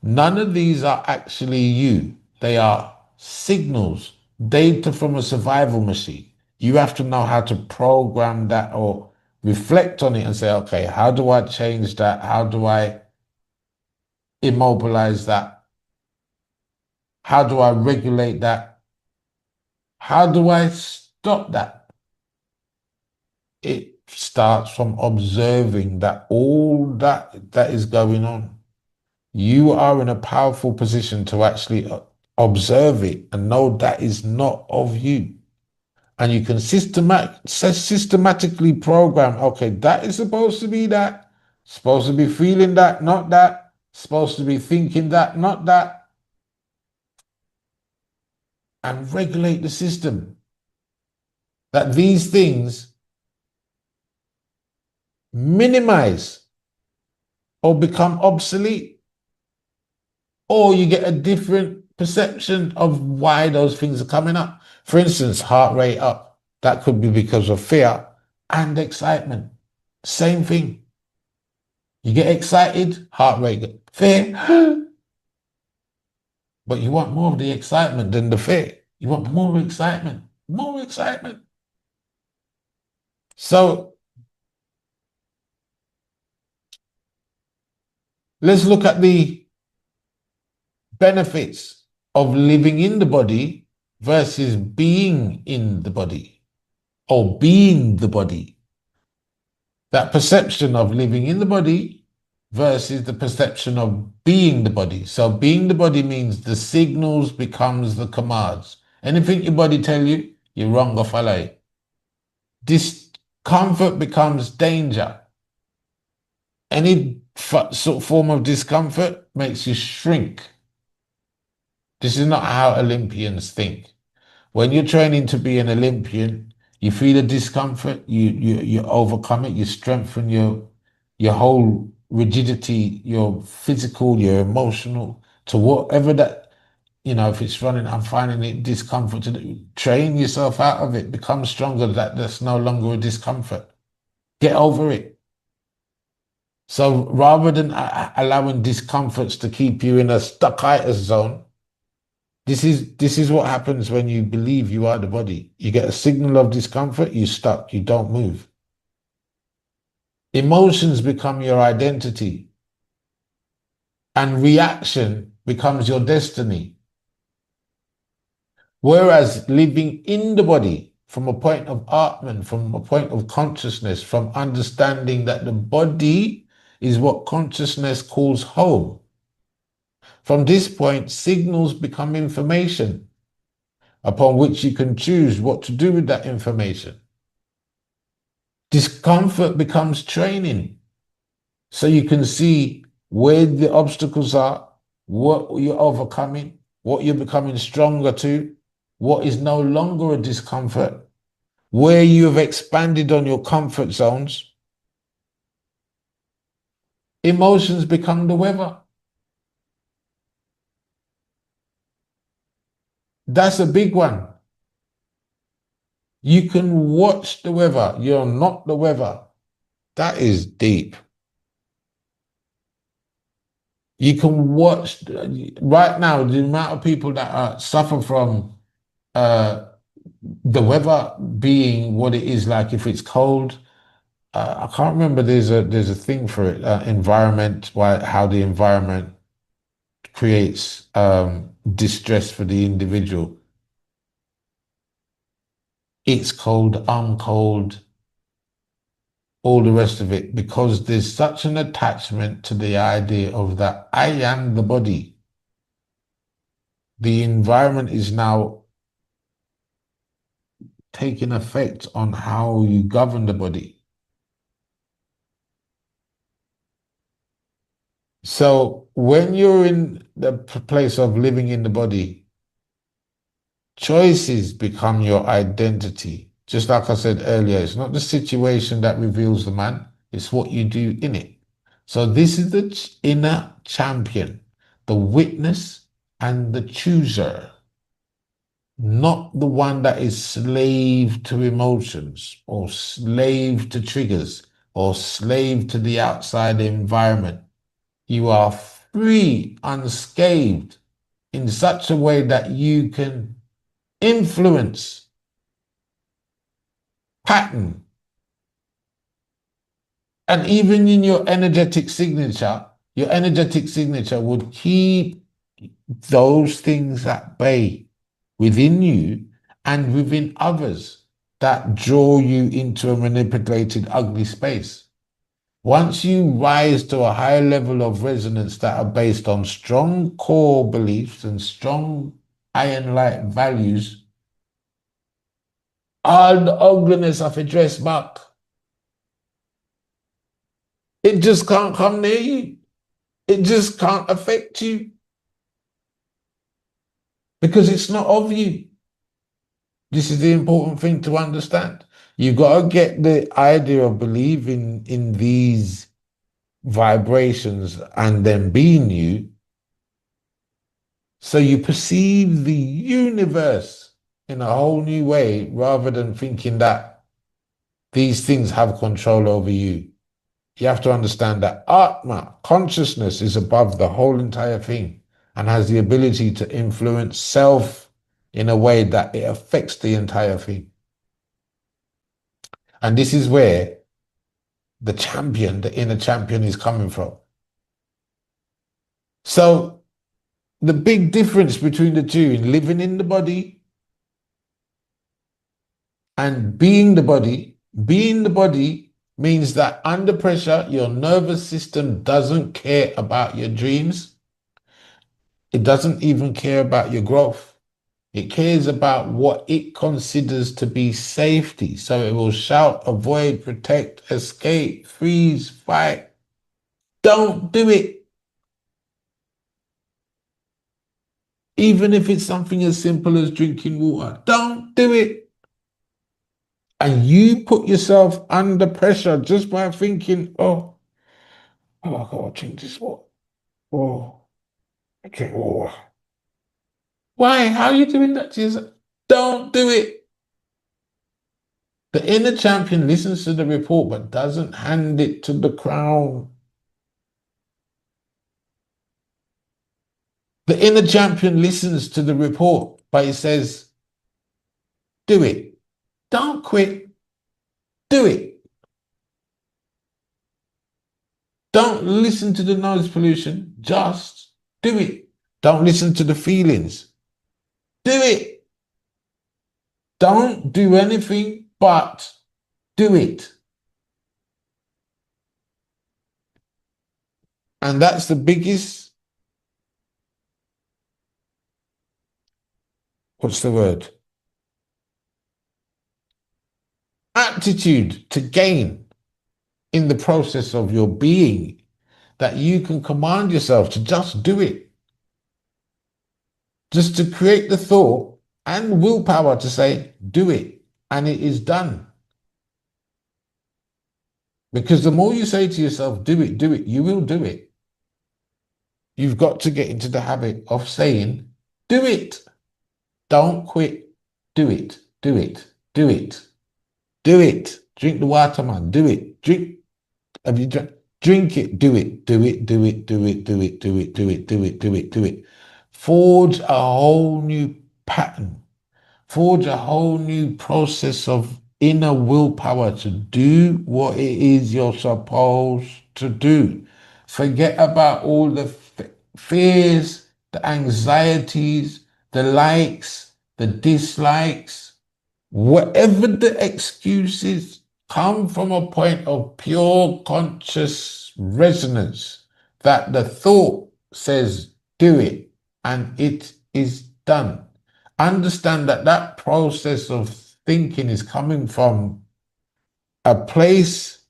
None of these are actually you. They are signals, data from a survival machine. You have to know how to program that or reflect on it and say, okay, how do I change that? How do I immobilize that? How do I regulate that? How do I stop that? It starts from observing that all that is going on. You are in a powerful position to actually observe it and know that is not of you. And you can systematically program, okay, that is supposed to be that, supposed to be feeling that, not that, supposed to be thinking that, not that, and regulate the system. That these things minimize or become obsolete, or you get a different perception of why those things are coming up. For instance, heart rate up. That could be because of fear and excitement. Same thing. You get excited, heart rate, fear. But you want more of the excitement than the fear. You want more excitement, more excitement. So let's look at the benefits of living in the body versus being in the body or being the body. That perception of living in the body versus the perception of being the body. So being the body means the signals becomes the commands. Anything your body tell you, you're wrong or follow it. Discomfort becomes danger. Any sort of form of discomfort makes you shrink. This is not how Olympians think. When you're training to be an Olympian, you feel a discomfort, you overcome it, you strengthen your whole rigidity, your physical, your emotional, to whatever that, if it's running, I'm finding it discomfort to train yourself out of it, become stronger, that's no longer a discomfort. Get over it. So rather than allowing discomforts to keep you in a stockitis zone, This is what happens when you believe you are the body. You get a signal of discomfort, you stuck, you don't move. Emotions become your identity, and reaction becomes your destiny. Whereas living in the body from a point of Atman, from a point of consciousness, from understanding that the body is what consciousness calls home. From this point, signals become information upon which you can choose what to do with that information. Discomfort becomes training. So you can see where the obstacles are, what you're overcoming, what you're becoming stronger to, what is no longer a discomfort, where you have expanded on your comfort zones. Emotions become the weather. That's a big one. You can watch the weather. You're not the weather. That is deep. You can watch right now the amount of people that suffer from the weather being what it is, like if it's cold. I can't remember. There's a thing for it. Environment, how the environment creates distress for the individual. It's cold, I'm cold, all the rest of it, because there's such an attachment to the idea of that I am the body. The environment is now taking effect on how you govern the body. So when you're in the place of living in the body, choices become your identity. Just like I said earlier, it's not the situation that reveals the man, it's what you do in it. So this is the inner champion, the witness and the chooser, not the one that is slave to emotions or slave to triggers or slave to the outside environment. You are free, unscathed, in such a way that you can influence pattern. And even in your energetic signature would keep those things at bay within you and within others that draw you into a manipulated, ugly space. Once you rise to a higher level of resonance that are based on strong core beliefs and strong iron light values, all the ugliness of a dress back, it just can't come near you. It just can't affect you because it's not of you. This is the important thing to understand. You've got to get the idea of believing in these vibrations and them being you, so you perceive the universe in a whole new way rather than thinking that these things have control over you. You have to understand that Atma, consciousness, is above the whole entire thing and has the ability to influence self in a way that it affects the entire thing. And this is where the champion, the inner champion, is coming from. So the big difference between the two in living in the body and being the body means that under pressure, your nervous system doesn't care about your dreams. It doesn't even care about your growth. It cares about what it considers to be safety. So it will shout, avoid, protect, escape, freeze, fight. Don't do it. Even if it's something as simple as drinking water, don't do it. And you put yourself under pressure just by thinking, I gotta drink this water. Oh, I drink water. Why? How are you doing that to yourself? Don't do it. The inner champion listens to the report but doesn't hand it to the crown. The inner champion listens to the report, but he says, do it. Don't quit. Do it. Don't listen to the noise pollution. Just do it. Don't listen to the feelings. Do it. Don't do anything but do it. And that's the biggest, what's the word? Attitude to gain in the process of your being, that you can command yourself to just do it. Just to create the thought and willpower to say, do it. And it is done. Because the more you say to yourself, do it, you will do it. You've got to get into the habit of saying, do it. Don't quit. Do it. Do it. Do it. Do it. Drink the water, man. Do it. Drink. Have you drink it? Do it. Do it. Do it. Do it. Do it. Do it. Do it. Do it. Do it. Do it. Forge a whole new pattern. Forge a whole new process of inner willpower to do what it is you're supposed to do. Forget about all the fears, the anxieties, the likes, the dislikes. Whatever the excuses, come from a point of pure conscious resonance that the thought says, do it, and it is done. Understand that that process of thinking is coming from a place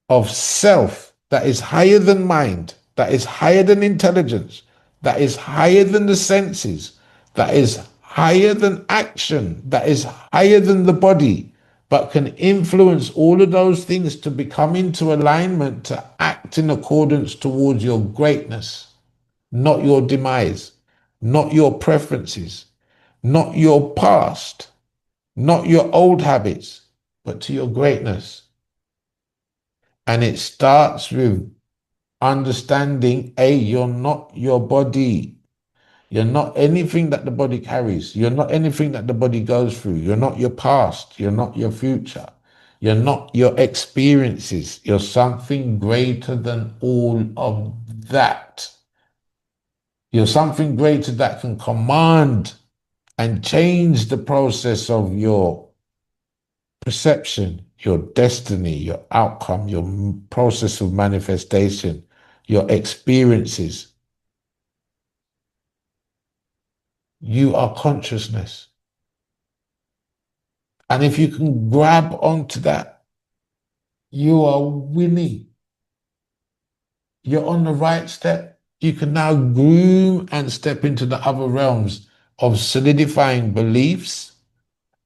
of self that is higher than mind, that is higher than intelligence, that is higher than the senses, that is higher than action, that is higher than the body, but can influence all of those things to become into alignment to act in accordance towards your greatness, not your demise, not your preferences, not your past, not your old habits, but to your greatness. And it starts with understanding, you're not your body. You're not anything that the body carries. You're not anything that the body goes through. You're not your past. You're not your future. You're not your experiences. You're something greater than all of that. You're something greater that can command and change the process of your perception, your destiny, your outcome, your process of manifestation, your experiences. You are consciousness. And if you can grab onto that, you are winning. You're on the right step. You can now groom and step into the other realms of solidifying beliefs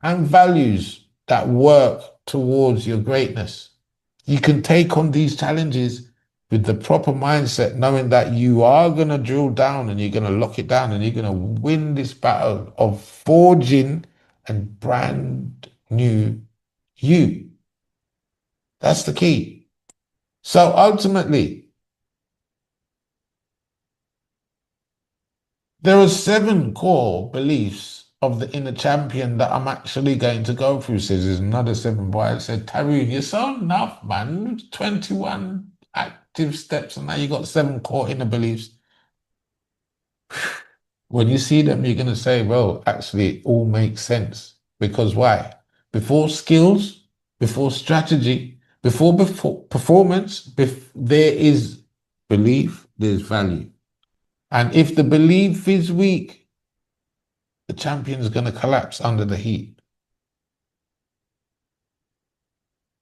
and values that work towards your greatness. You can take on these challenges with the proper mindset, knowing that you are going to drill down and you're going to lock it down and you're going to win this battle of forging and brand new you. That's the key. So ultimately, there are 7 core beliefs of the inner champion that I'm actually going to go through. Says there's another 7, boy. I said, Tarun, you're so enough, man. 21 active steps, and now you got 7 core inner beliefs. When you see them, you're going to say, well, actually, it all makes sense. Because why? Before skills, before strategy, before performance, there is belief, there's value. And if the belief is weak, the champion is going to collapse under the heat.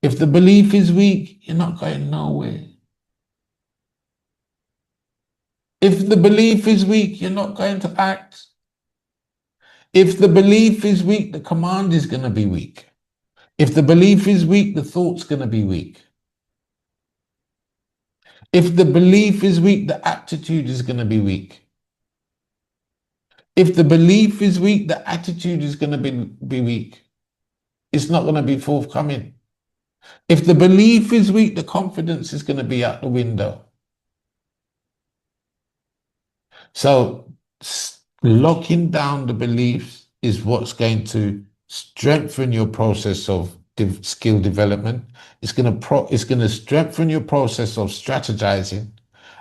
If the belief is weak, you're not going nowhere. If the belief is weak, you're not going to act. If the belief is weak, the command is going to be weak. If the belief is weak, the thought's going to be weak. If the belief is weak, the attitude is going to be weak. If the belief is weak, the attitude is going to be weak. It's not going to be forthcoming. If the belief is weak, the confidence is going to be out the window. So Locking down the beliefs is what's going to strengthen your process of skill development. It's going to strengthen your process of strategizing,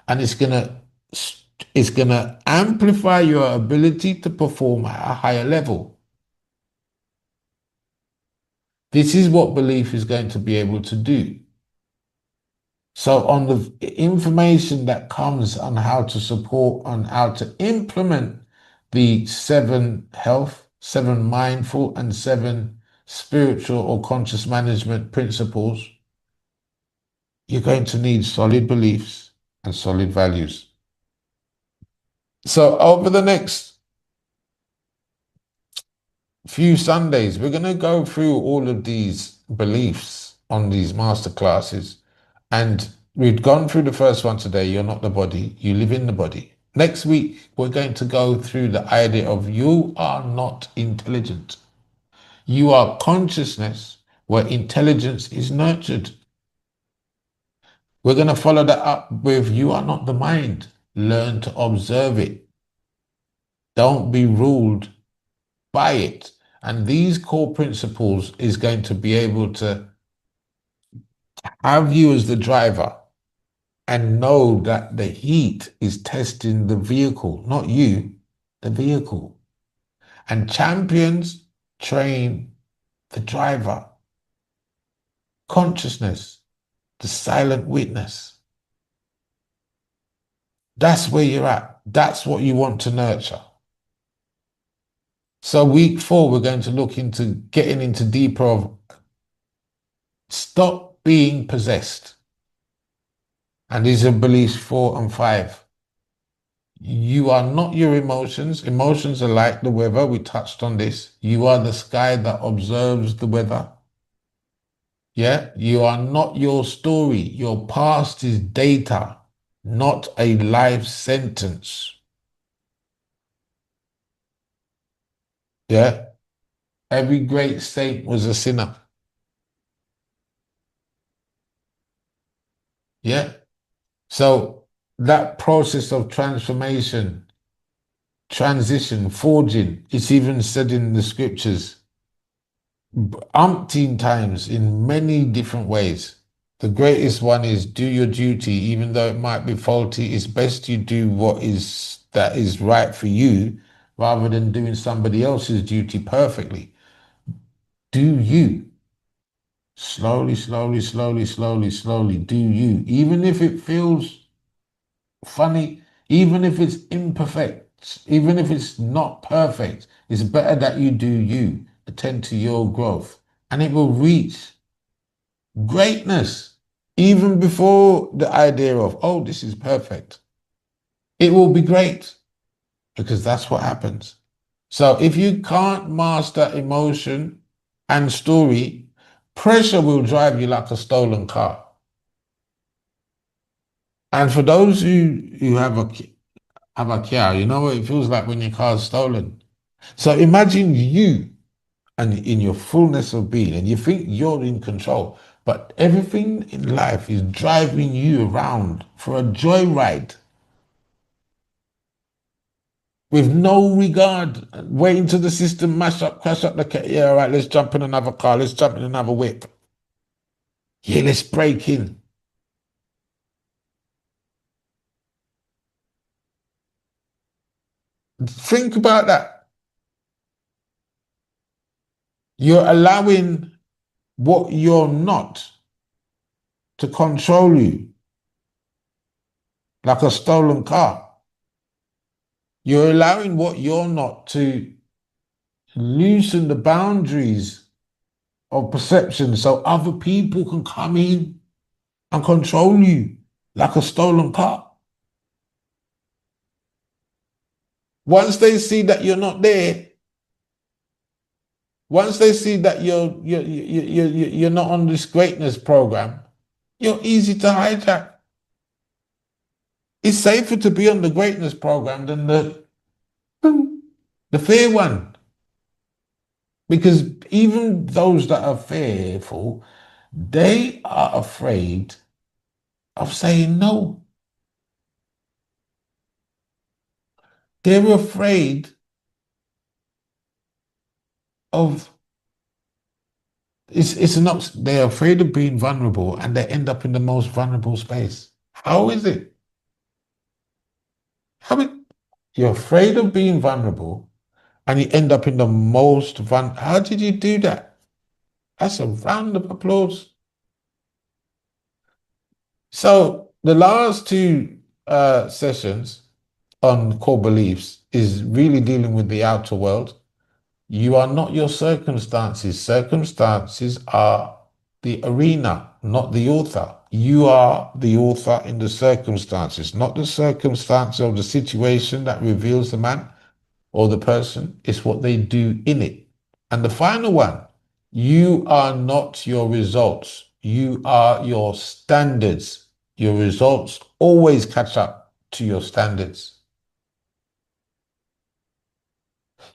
and it's going to amplify your ability to perform at a higher level. This is what belief is going to be able to do. So on the information that comes on how to support, on how to implement the 7 health, 7 mindful, and 7 spiritual or conscious management principles, you're going to need solid beliefs and solid values. So over the next few Sundays, we're going to go through all of these beliefs on these master classes. And we've gone through the first one today. You're not the body, you live in the body. Next week, we're going to go through the idea of you are not intelligent. You are consciousness where intelligence is nurtured. We're going to follow that up with you are not the mind. Learn to observe it. Don't be ruled by it. And these core principles is going to be able to have you as the driver and know that the heat is testing the vehicle, not you, the vehicle. And champions train the driver. Consciousness, the silent witness. That's where you're at. That's what you want to nurture. So week 4, we're going to look into getting into deeper of stop being possessed. And these are beliefs 4 and 5. You are not your emotions. Emotions are like the weather. We touched on this. You are the sky that observes the weather. Yeah, you are not your story. Your past is data, not a life sentence. Yeah, every great saint was a sinner. Yeah, so that process of transformation, transition, forging, it's even said in the scriptures umpteen times in many different ways. The greatest one is do your duty, even though it might be faulty. It's best you do that is right for you rather than doing somebody else's duty perfectly. Do you. Slowly, slowly, slowly, slowly, slowly, do you. Even if it feels funny, even if it's imperfect, even if it's not perfect, it's better that you do you. Attend to your growth and it will reach greatness even before the idea of, oh, this is perfect. It will be great because that's what happens. So if you can't master emotion and story, pressure will drive you like a stolen car. And for those who have a car, you know what it feels like when your car's stolen. So imagine you and in your fullness of being, and you think you're in control, but everything in life is driving you around for a joyride with no regard, waiting till the system mash up, crash up the car. Yeah, all right, let's jump in another car, let's jump in another whip. Yeah, let's break in. Think about that. You're allowing what you're not to control you like a stolen car. You're allowing what you're not to loosen the boundaries of perception so other people can come in and control you like a stolen car. Once they see that you're not there, once they see that you're not on this greatness program, you're easy to hijack. It's safer to be on the greatness program than the fear one. Because even those that are fearful, they are afraid of saying no. They're afraid of it's not they're afraid of being vulnerable and they end up in the most vulnerable space. How is it? How it, you're afraid of being vulnerable and you end up in the most how did you do that? That's a round of applause. So the last two sessions on core beliefs is really dealing with the outer world. You are not your circumstances. Circumstances are the arena, not the author. You are the author in the circumstances, not the circumstance of the situation that reveals the man or the person. It's what they do in it. And the final one, you are not your results. You are your standards. Your results always catch up to your standards.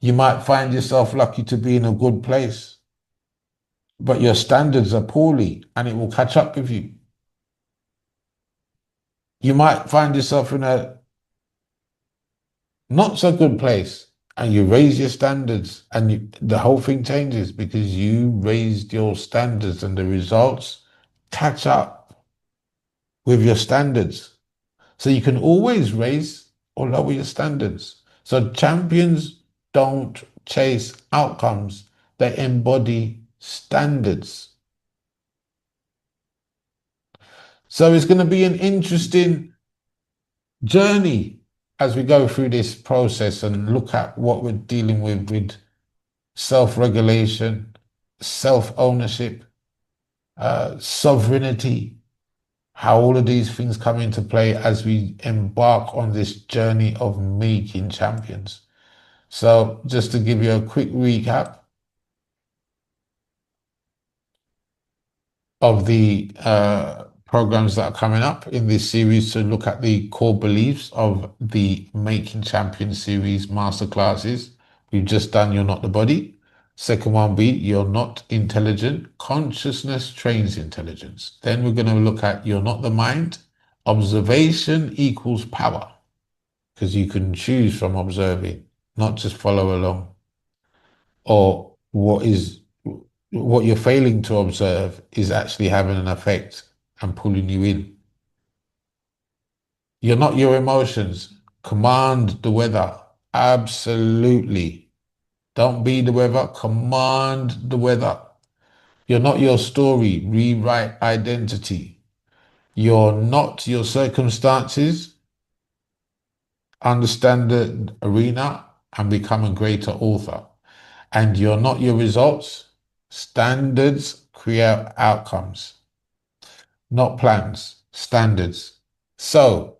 You might find yourself lucky to be in a good place, but your standards are poorly and it will catch up with you. You might find yourself in a not so good place and you raise your standards and the whole thing changes because you raised your standards and the results catch up with your standards. So you can always raise or lower your standards. So champions don't chase outcomes, they embody standards. So it's going to be an interesting journey as we go through this process and look at what we're dealing with self-regulation, self-ownership, sovereignty, how all of these things come into play as we embark on this journey of making champions. So just to give you a quick recap of the programs that are coming up in this series to look at the core beliefs of the Making Champions series masterclasses. We've just done You're Not the Body. Second one be You're Not Intelligent. Consciousness trains intelligence. Then we're going to look at You're Not the Mind. Observation equals power, because you can choose from observing, not just follow along. Or what you're failing to observe is actually having an effect and pulling you in. You're not your emotions. Command the weather. Absolutely. Don't be the weather. Command the weather. You're not your story. Rewrite identity. You're not your circumstances. Understand the arena and become a greater author. And you're not your results. Standards create outcomes, not plans, standards. So,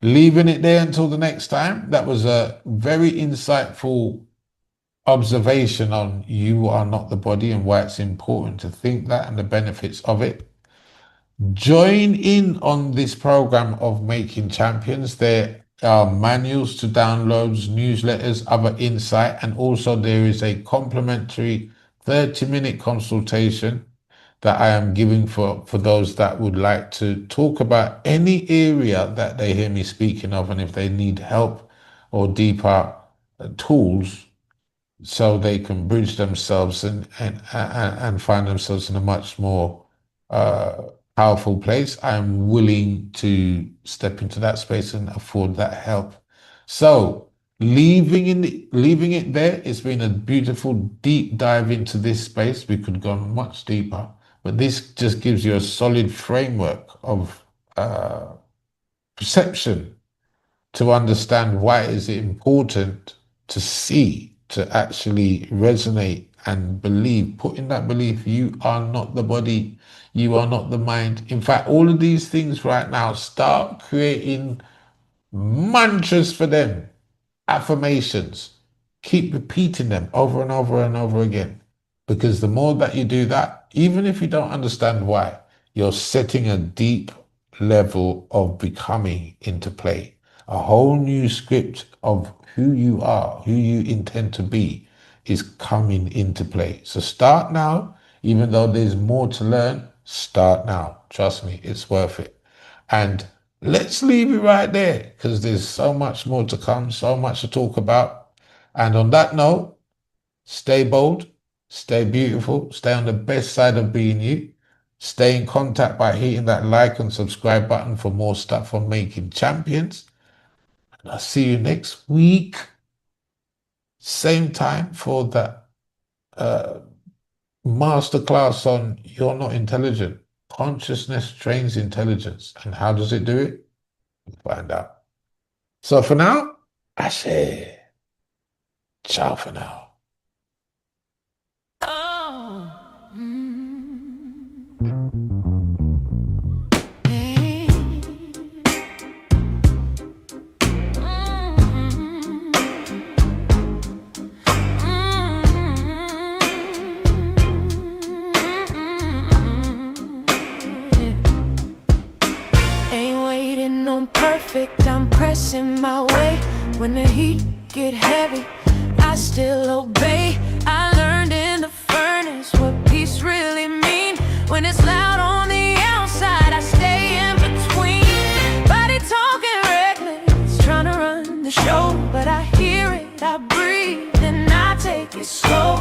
leaving it there until the next time. That was a very insightful observation on you are not the body and why it's important to think that and the benefits of it. Join in on this program of Making Champions. There are manuals to downloads, newsletters, other insight, and also there is a complimentary 30-minute consultation that I am giving for those that would like to talk about any area that they hear me speaking of, and if they need help or deeper tools so they can bridge themselves and find themselves in a much more powerful place. I'm willing to step into that space and afford that help. So leaving it there, it's been a beautiful deep dive into this space. We could go much deeper, but this just gives you a solid framework of perception to understand why is it important to see, to actually resonate and believe, put in that belief, you are not the body, you are not the mind. In fact, all of these things right now, start creating mantras for them, affirmations. Keep repeating them over and over and over again. Because the more that you do that, even if you don't understand why, you're setting a deep level of becoming into play. A whole new script of who you are, who you intend to be is coming into play. So start now, even though there's more to learn, start now. Trust me, it's worth it. And Let's leave it right there because there's so much more to come, so much to talk about. And on that note, stay bold, stay beautiful, stay on the best side of being you. Stay in contact by hitting that like and subscribe button for more stuff on Making Champions. And I'll see you next week. Same time for the masterclass on You're Not Intelligent. Consciousness trains intelligence. And how does it do it? We'll find out. So for now, I say ciao for now. Perfect, I'm pressing my way. When the heat get heavy, I still obey. I learned in the furnace what peace really mean. When it's loud on the outside, I stay in between. Body talking reckless, trying to run the show, but I hear it, I breathe, and I take it slow.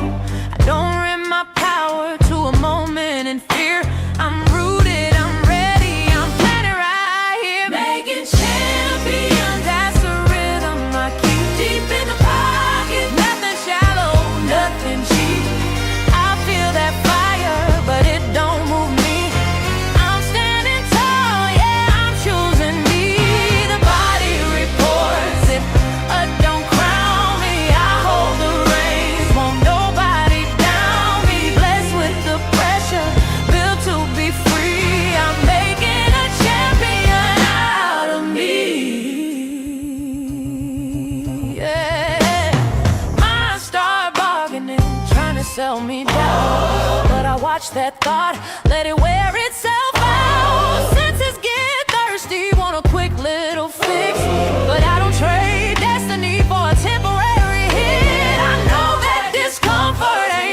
I don't rent my power to a moment in fear. I'm rooted, I'm ready, I'm planted right here. Making champions, that's the rhythm I keep deep in the pocket. Nothing shallow, nothing cheap. I feel that fire, but it don't move me. I'm standing tall, yeah, I'm choosing me. The body reports if don't crown me. I hold the reins, won't nobody down me. Blessed with the pressure, built to be free. I'm making a champion out of me. Yeah, minds start bargaining, trying to sell me down, but I watch that thought, let it wear itself out. Senses get thirsty, want a quick little fix, but I don't trade destiny for a temporary hit. I know that discomfort ain't